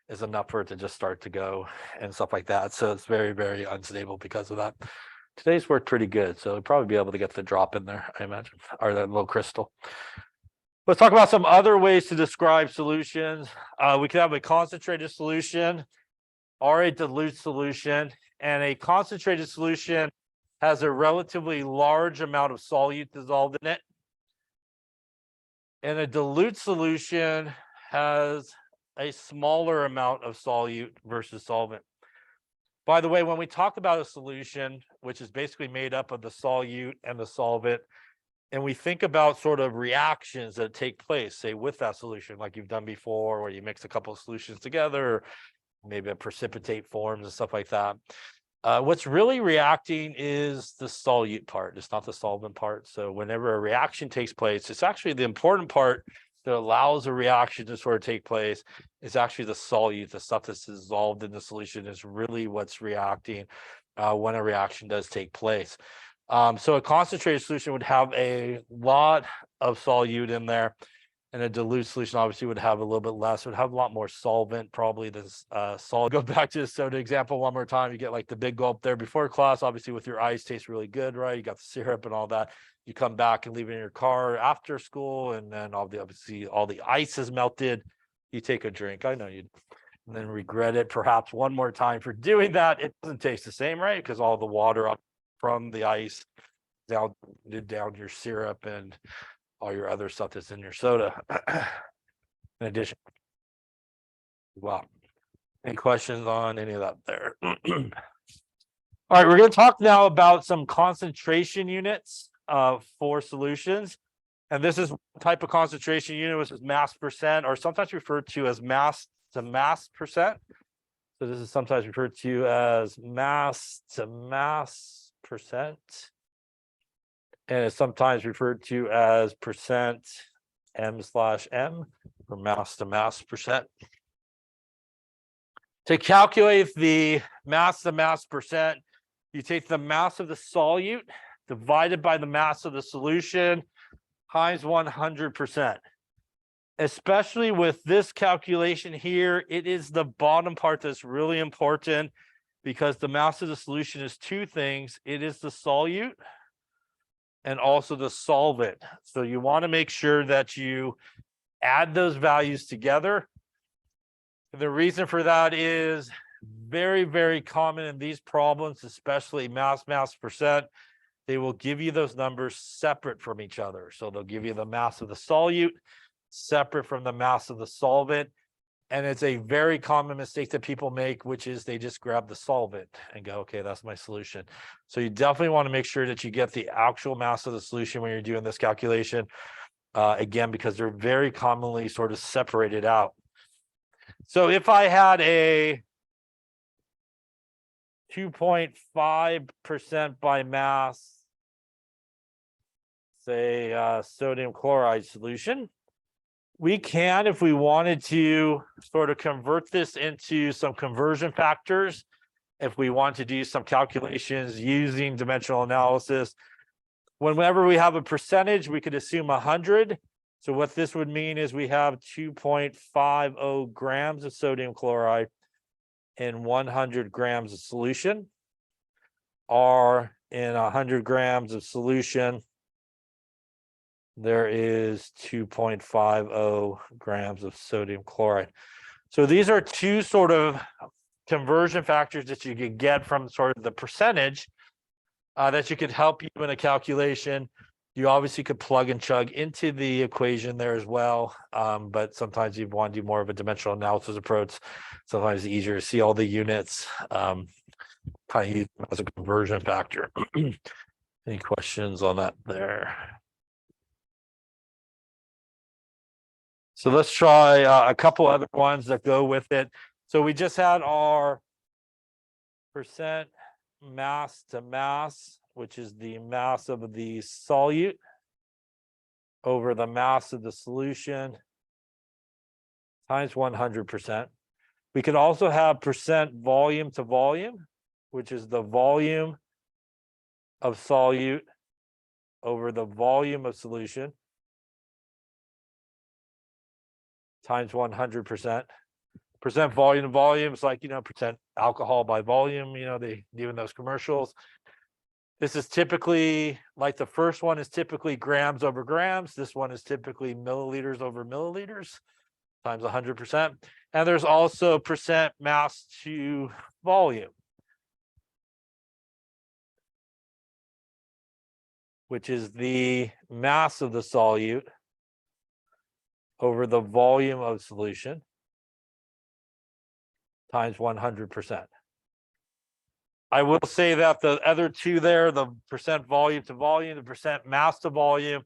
S1: is enough for it to just start to go and stuff like that. So it's very, very unstable because of that. Today's worked pretty good, so we'll probably be able to get the drop in there, I imagine, or that little crystal. Let's talk about some other ways to describe solutions. We could have a concentrated solution or a dilute solution, and a concentrated solution has a relatively large amount of solute dissolved in it. And a dilute solution has a smaller amount of solute versus solvent. By the way, when we talk about a solution, which is basically made up of the solute and the solvent, and we think about sort of reactions that take place, say with that solution, like you've done before, where you mix a couple of solutions together, or maybe a precipitate forms and stuff like that. What's really reacting is the solute part. It's not the solvent part. So whenever a reaction takes place, it's actually the important part that allows a reaction to sort of take place is actually the solute, the stuff that's dissolved in the solution is really what's reacting when a reaction does take place. So a concentrated solution would have a lot of solute in there, and a dilute solution obviously would have a little bit less. It would have a lot more solvent probably than solid. Go back to the soda example one more time. You get like the big gulp there before class, obviously with your ice, tastes really good, right? You got the syrup and all that. You come back and leave it in your car after school, and then obviously all the ice is melted. You take a drink. I know you'd and then regret it perhaps one more time for doing that. It doesn't taste the same, right? Because all the water up from the ice down your syrup and all your other stuff that's in your soda. In addition, wow. Any questions on any of that there? All right, we're going to talk now about some concentration units for solutions. And this is type of concentration unit, which is mass percent, or sometimes referred to as mass to mass percent. So this is sometimes referred to as mass to mass percent. And it's sometimes referred to as percent m/m, or mass to mass percent. To calculate the mass to mass percent, you take the mass of the solute divided by the mass of the solution times 100%. Especially with this calculation here, it is the bottom part that's really important, because the mass of the solution is two things. It is the solute and also the solvent. So you want to make sure that you add those values together. The reason for that is very, very common in these problems, especially mass percent. They will give you those numbers separate from each other. So they'll give you the mass of the solute separate from the mass of the solvent. And it's a very common mistake that people make, which is they just grab the solvent and go, okay, that's my solution. So you definitely want to make sure that you get the actual mass of the solution when you're doing this calculation. Again, because they're very commonly sort of separated out. So if I had a 2.5% by mass, say sodium chloride solution, we can, if we wanted to, sort of convert this into some conversion factors. If we want to do some calculations using dimensional analysis, whenever we have a percentage, we could assume 100. So what this would mean is we have 2.50 grams of sodium chloride in 100 grams of solution, or in 100 grams of solution, there is 2.50 grams of sodium chloride. So these are two sort of conversion factors that you could get from sort of the percentage that you could help you in a calculation. You obviously could plug and chug into the equation there as well, but sometimes you want to do more of a dimensional analysis approach. Sometimes it's easier to see all the units, kind of use them as a conversion factor. Any questions on that there? So let's try a couple other ones that go with it. So we just had our percent mass to mass, which is the mass of the solute over the mass of the solution times 100%. We could also have percent volume to volume, which is the volume of solute over the volume of solution times 100%. Percent volume to volume is like, percent alcohol by volume, they do in those commercials. This is typically, like the first one is typically grams over grams. This one is typically milliliters over milliliters times 100%. And there's also percent mass to volume, which is the mass of the solute over the volume of solution times 100%. I will say that the other two there, the percent volume to volume, the percent mass to volume,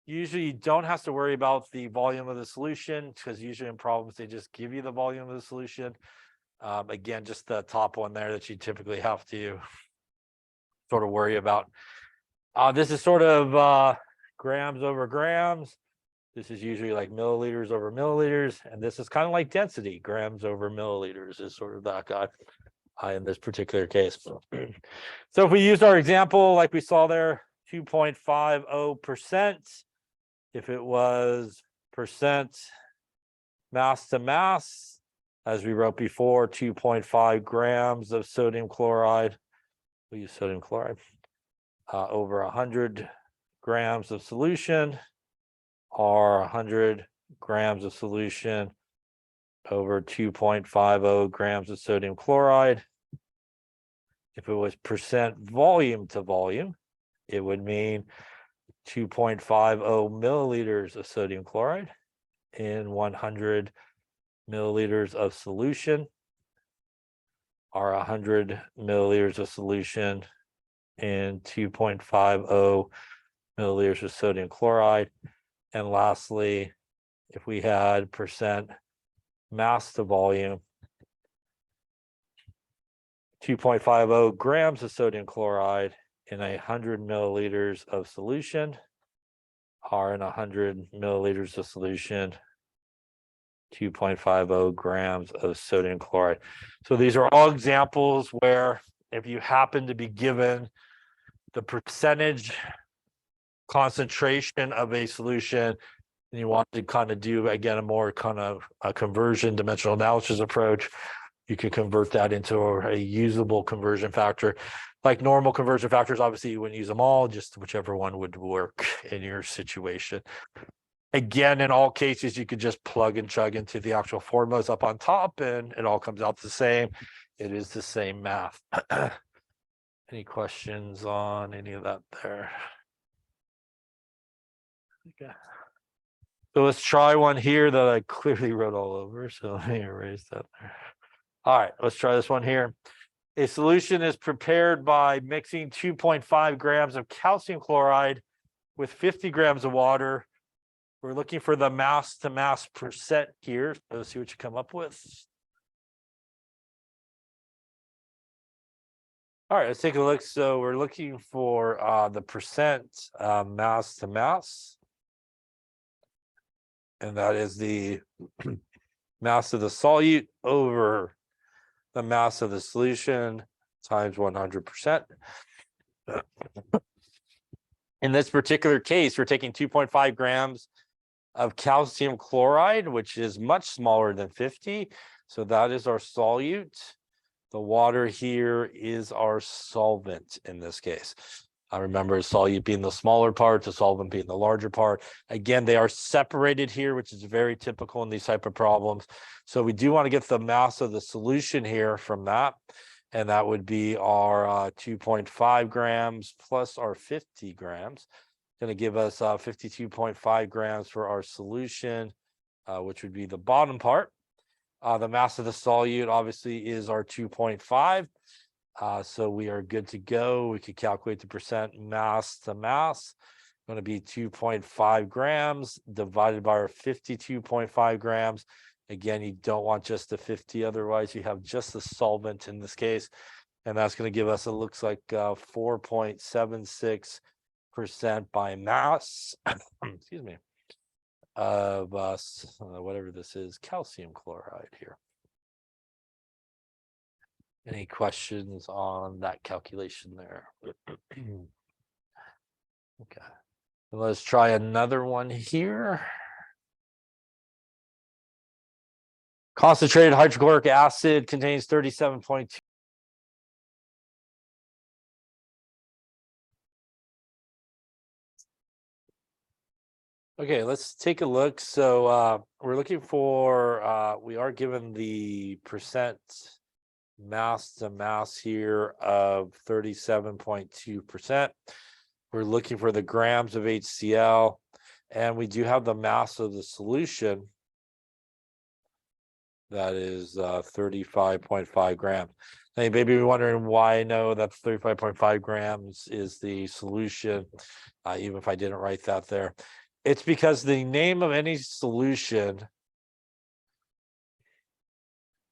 S1: usually you don't have to worry about the volume of the solution, because usually in problems they just give you the volume of the solution. Again, just the top one there that you typically have to sort of worry about. This is sort of grams over grams. This is usually like milliliters over milliliters, and this is kind of like density, grams over milliliters is sort of that guy in this particular case. So if we used our example, like we saw there, 2.50%, if it was percent mass to mass, as we wrote before, 2.5 grams of sodium chloride, we use sodium chloride, over 100 grams of solution, or 100 grams of solution over 2.50 grams of sodium chloride. If it was percent volume to volume, it would mean 2.50 milliliters of sodium chloride in 100 milliliters of solution, or 100 milliliters of solution in 2.50 milliliters of sodium chloride. And lastly, if we had percent mass to volume, 2.50 grams of sodium chloride in 100 milliliters of solution, or in 100 milliliters of solution, 2.50 grams of sodium chloride. So these are all examples where if you happen to be given the percentage concentration of a solution, and you want to kind of do, again, a more kind of a conversion dimensional analysis approach, you could convert that into a usable conversion factor. Like normal conversion factors, obviously you wouldn't use them all, just whichever one would work in your situation. Again, in all cases, you could just plug and chug into the actual formulas up on top, and it all comes out the same. It is the same math. Any questions on any of that there? Okay. So let's try one here that I clearly wrote all over. So let me erase that there. All right, let's try this one here. A solution is prepared by mixing 2.5 grams of calcium chloride with 50 grams of water. We're looking for the mass to mass percent here. So let's see what you come up with. All right, let's take a look. So we're looking for the percent mass to mass. And that is the mass of the solute over the mass of the solution times 100%. In this particular case, we're taking 2.5 grams of calcium chloride, which is much smaller than 50. So that is our solute. The water here is our solvent in this case. I remember solute being the smaller part, the solvent being the larger part. Again, they are separated here, which is very typical in these type of problems. So we do want to get the mass of the solution here from that. And that would be our 2.5 grams plus our 50 grams. Going to give us 52.5 grams for our solution, which would be the bottom part. The mass of the solute obviously is our 2.5. So we are good to go. We could calculate the percent mass to mass. Going to be 2.5 grams divided by our 52.5 grams. Again, you don't want just the 50, otherwise you have just the solvent in this case. And that's going to give us, it looks like 4.76% by mass, excuse me, of whatever this is, calcium chloride here. Any questions on that calculation there? Okay. Let's try another one here. Concentrated hydrochloric acid contains 37.2. Okay, let's take a look. So we're looking for, we are given the percent mass to mass here of 37.2%. We're looking for the grams of HCl, and we do have the mass of the solution. That is 35.5 grams. Now, you may be wondering why I know that 35.5 grams is the solution, even if I didn't write that there. It's because the name of any solution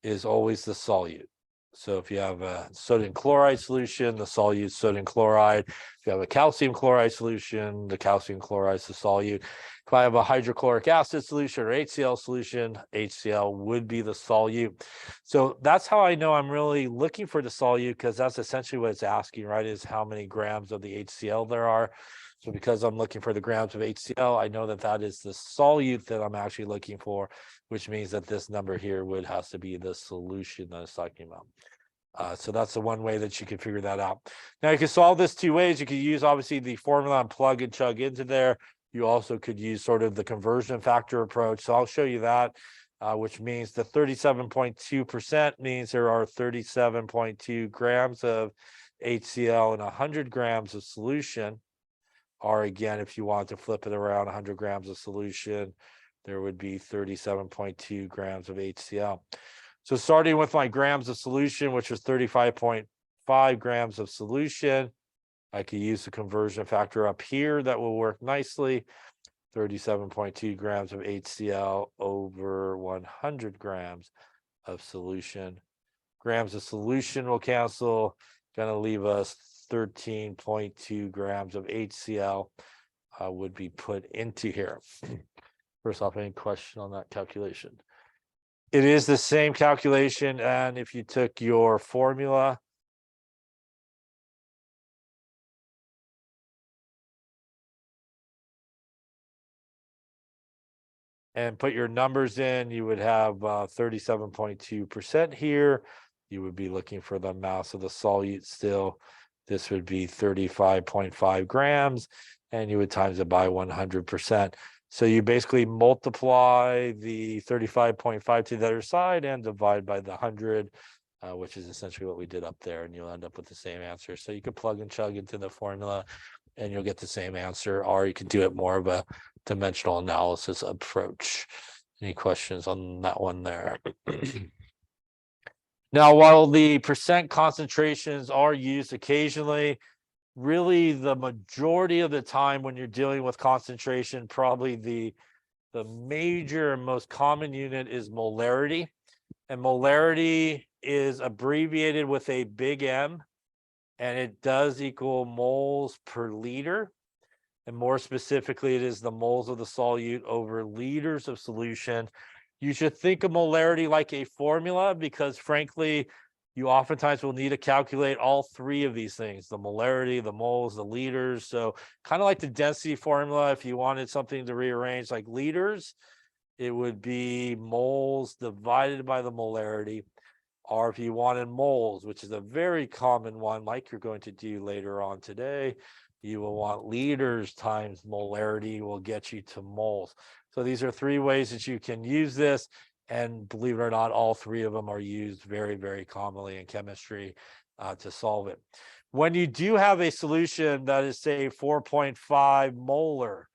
S1: is always the solute. So if you have a sodium chloride solution, the solute is sodium chloride. If you have a calcium chloride solution, the calcium chloride is the solute. If I have a hydrochloric acid solution or HCl solution, HCl would be the solute. So that's how I know I'm really looking for the solute, because that's essentially what it's asking, right? Is how many grams of the HCl there are. So because I'm looking for the grams of HCl, I know that that is the solute that I'm actually looking for, which means that this number here would have to be the solution that it's talking about. So that's the one way that you can figure that out. Now you can solve this two ways. You could use obviously the formula and plug and chug into there. You also could use sort of the conversion factor approach. So I'll show you that, which means the 37.2% means there are 37.2 grams of HCl and 100 grams of solution. Or again, if you want to flip it around, 100 grams of solution, there would be 37.2 grams of HCl. So starting with my grams of solution, which was 35.5 grams of solution, I could use the conversion factor up here. That will work nicely. 37.2 grams of HCl over 100 grams of solution. Grams of solution will cancel, going to leave us 13.2 grams of HCl would be put into here. First off, any question on that calculation? It is the same calculation, and if you took your formula and put your numbers in, you would have 37.2% here. You would be looking for the mass of the solute still. This would be 35.5 grams, and you would times it by 100%. So you basically multiply the 35.5 to the other side and divide by the 100, which is essentially what we did up there, and you'll end up with the same answer. So you could plug and chug into the formula and you'll get the same answer, or you could do it more of a dimensional analysis approach. Any questions on that one there? Now, while the percent concentrations are used occasionally, really the majority of the time when you're dealing with concentration, probably the major and most common unit is molarity. And molarity is abbreviated with a big M, and it does equal moles per liter. And more specifically, it is the moles of the solute over liters of solution. You should think of molarity like a formula, because frankly, you oftentimes will need to calculate all three of these things: the molarity, the moles, the liters. So kind of like the density formula, if you wanted something to rearrange like liters, it would be moles divided by the molarity. Or if you wanted moles, which is a very common one, like you're going to do later on today, you will want liters times molarity will get you to moles. So these are three ways that you can use this. And believe it or not, all three of them are used very, very commonly in chemistry to solve it. When you do have a solution that is, say, 4.5 molar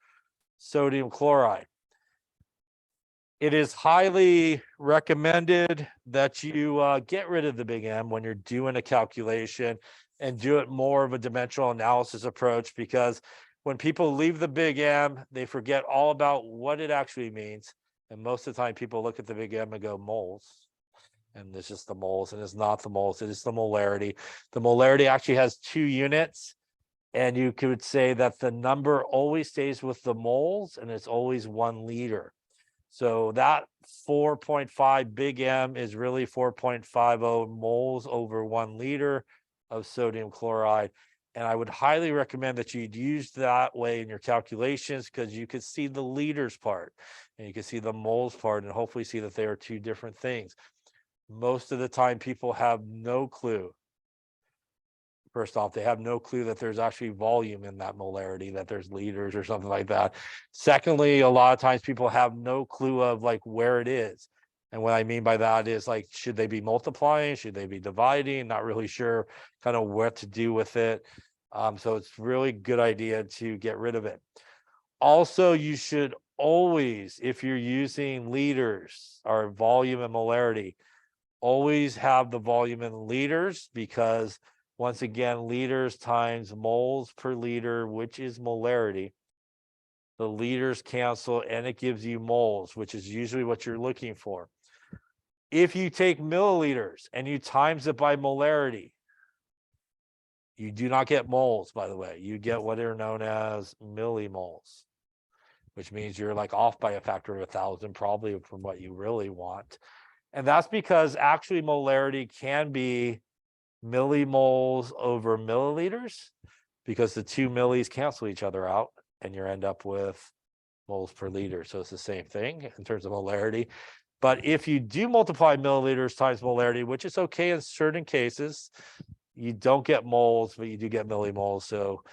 S1: sodium chloride, it is highly recommended that you get rid of the big M when you're doing a calculation and do it more of a dimensional analysis approach, because when people leave the big M, they forget all about what it actually means. And most of the time people look at the big M and go moles. And it's just the moles, and it's not the moles, it is the molarity. The molarity actually has two units. And you could say that the number always stays with the moles, and it's always 1 liter. So that 4.5 big M is really 4.50 moles over 1 liter of sodium chloride. And I would highly recommend that you'd use that way in your calculations, because you could see the liters part and you can see the moles part, and hopefully see that they are two different things. Most of the time people have no clue. First off, they have no clue that there's actually volume in that molarity, that there's liters or something like that. Secondly, a lot of times people have no clue of like where it is. And what I mean by that is, like, should they be multiplying? Should they be dividing? Not really sure kind of what to do with it. So it's really good idea to get rid of it. Also, you should always, if you're using liters or volume and molarity, always have the volume in liters, because once again, liters times moles per liter, which is molarity. The liters cancel and it gives you moles, which is usually what you're looking for. If you take milliliters and you times it by molarity, you do not get moles, by the way. You get what are known as millimoles, which means you're like off by a factor of 1,000, probably from what you really want. And that's because actually molarity can be millimoles over milliliters, because the two millis cancel each other out and you end up with moles per liter. So it's the same thing in terms of molarity. But if you do multiply milliliters times molarity, which is okay in certain cases, you don't get moles, but you do get millimoles. So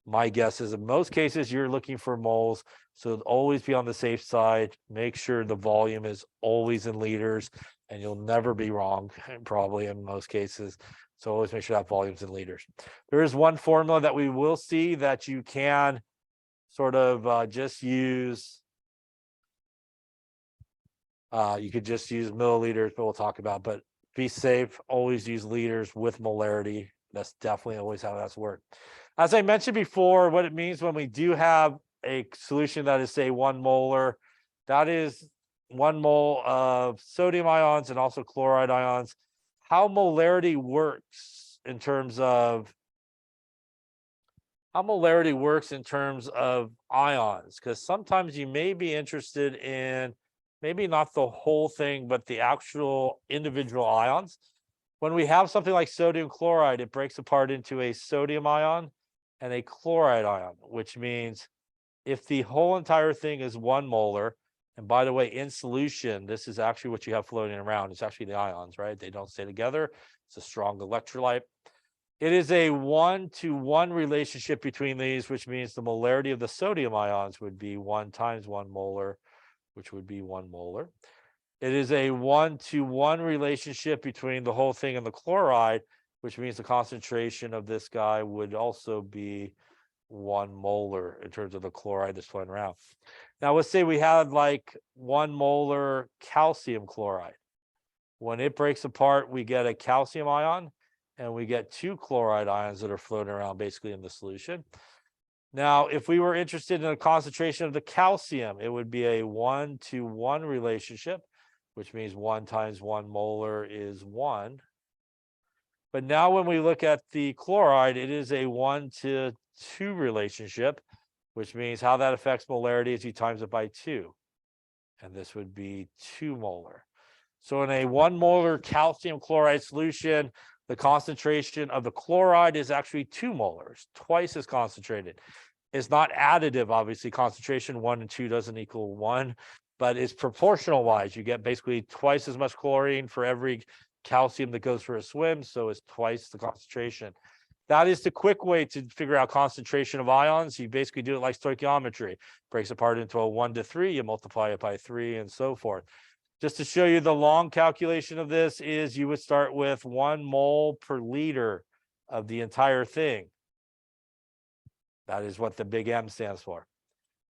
S1: my guess is in most cases, you're looking for moles. So always be on the safe side. Make sure the volume is always in liters, and you'll never be wrong, probably in most cases. So always make sure that volume's in liters. There is one formula that we will see that you can sort of just use. You could just use milliliters, but we'll talk about, but be safe, always use liters with molarity. That's definitely always how that's worked. As I mentioned before, what it means when we do have a solution that is, say, 1 molar, that is 1 mole of sodium ions and also chloride ions. How molarity works in terms of ions, because sometimes you may be interested in maybe not the whole thing, but the actual individual ions. When we have something like sodium chloride, it breaks apart into a sodium ion and a chloride ion, which means if the whole entire thing is 1 molar, and by the way, in solution, this is actually what you have floating around. It's actually the ions, right? They don't stay together. It's a strong electrolyte. It is a 1-to-1 relationship between these, which means the molarity of the sodium ions would be 1 times 1 molar, which would be 1 molar. It is a 1-to-1 relationship between the whole thing and the chloride, which means the concentration of this guy would also be 1 molar in terms of the chloride that's flowing around. Now, let's say we had like 1 molar calcium chloride. When it breaks apart, we get a calcium ion, and we get 2 chloride ions that are floating around basically in the solution. Now, if we were interested in a concentration of the calcium, it would be a 1-to-1 relationship, which means 1 times 1 molar is 1. But now when we look at the chloride, it is a 1-to-2 relationship, which means how that affects molarity is you times it by 2. And this would be 2 molar. So in a 1 molar calcium chloride solution, the concentration of the chloride is actually 2 molars, twice as concentrated. It's not additive, obviously. Concentration 1 and 2 doesn't equal 1, but it's proportional wise. You get basically twice as much chlorine for every calcium that goes for a swim, so it's twice the concentration. That is the quick way to figure out concentration of ions. You basically do it like stoichiometry. Breaks apart into a 1-to-3, you multiply it by 3, and so forth. Just to show you the long calculation of this is you would start with 1 mole per liter of the entire thing. That is what the big M stands for.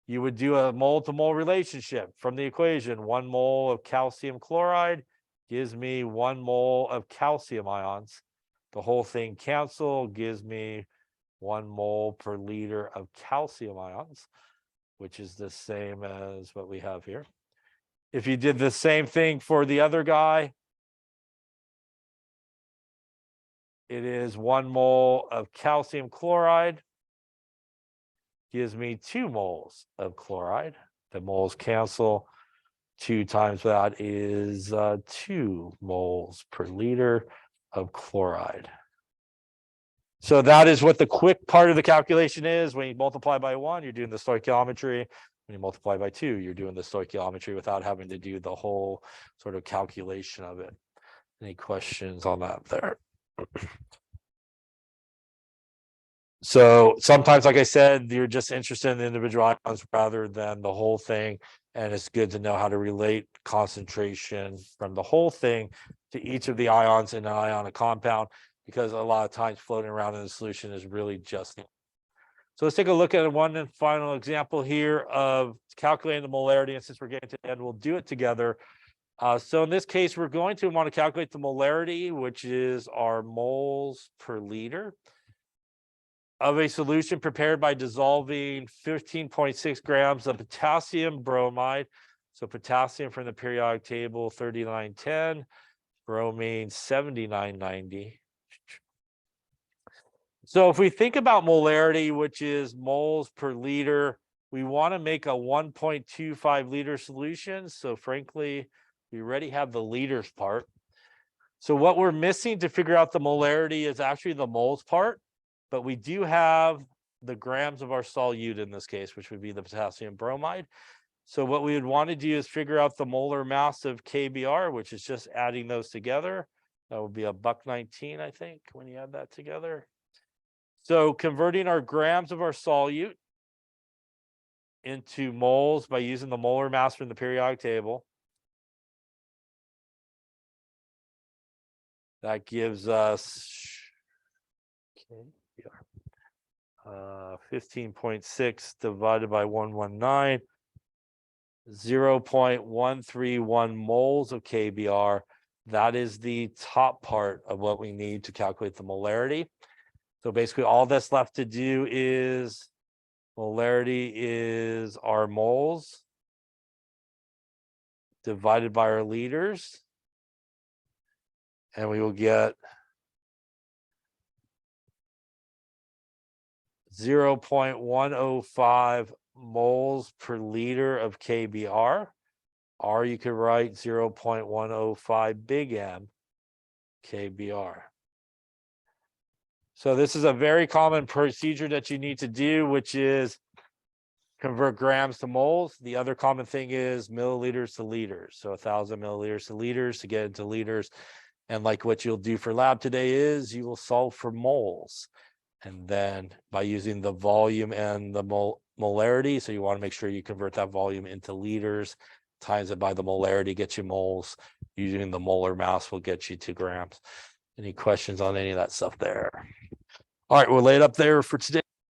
S1: You would do a mole to mole relationship from the equation. 1 mole of calcium chloride gives me 1 mole of calcium ions. The whole thing cancel gives me 1 mole per liter of calcium ions, which is the same as what we have here. If you did the same thing for the other guy, it is 1 mole of calcium chloride gives me 2 moles of chloride. The moles cancel. 2 times that is 2 moles per liter of chloride. So that is what the quick part of the calculation is. When you multiply by 1, you're doing the stoichiometry. When you multiply by 2, you're doing the stoichiometry without having to do the whole sort of calculation of it. Any questions on that there? So sometimes, like I said, you're just interested in the individual ions rather than the whole thing. And it's good to know how to relate concentration from the whole thing to each of the ions in an ionic compound, because a lot of times floating around in the solution is really just So let's take a look at one and final example here of calculating the molarity. And since we're getting to the end, we'll do it together. So in this case, we're going to want to calculate the molarity, which is our moles per liter of a solution prepared by dissolving 15.6 grams of potassium bromide. So potassium from the periodic table, 3910, bromine, 7990. So if we think about molarity, which is moles per liter, we want to make a 1.25 liter solution. So frankly, we already have the liters part. So what we're missing to figure out the molarity is actually the moles part, but we do have the grams of our solute in this case, which would be the potassium bromide. So what we would want to do is figure out the molar mass of KBr, which is just adding those together. That would be $1.19, I think, when you add that together. So converting our grams of our solute into moles by using the molar mass from the periodic table. That gives us 15.6 divided by 119, 0.131 moles of KBr. That is the top part of what we need to calculate the molarity. So basically all that's left to do is molarity is our moles divided by our liters. And we will get 0.105 moles per liter of KBr. Or you could write 0.105 big M KBr. So this is a very common procedure that you need to do, which is convert grams to moles. The other common thing is milliliters to liters. So 1,000 milliliters to liters to get into liters. And like what you'll do for lab today is you will solve for moles. And then by using the volume and the molarity, so you want to make sure you convert that volume into liters, times it by the molarity, get you moles. Using the molar mass will get you 2 grams. Any questions on any of that stuff there? All right, we'll lay it up there for today.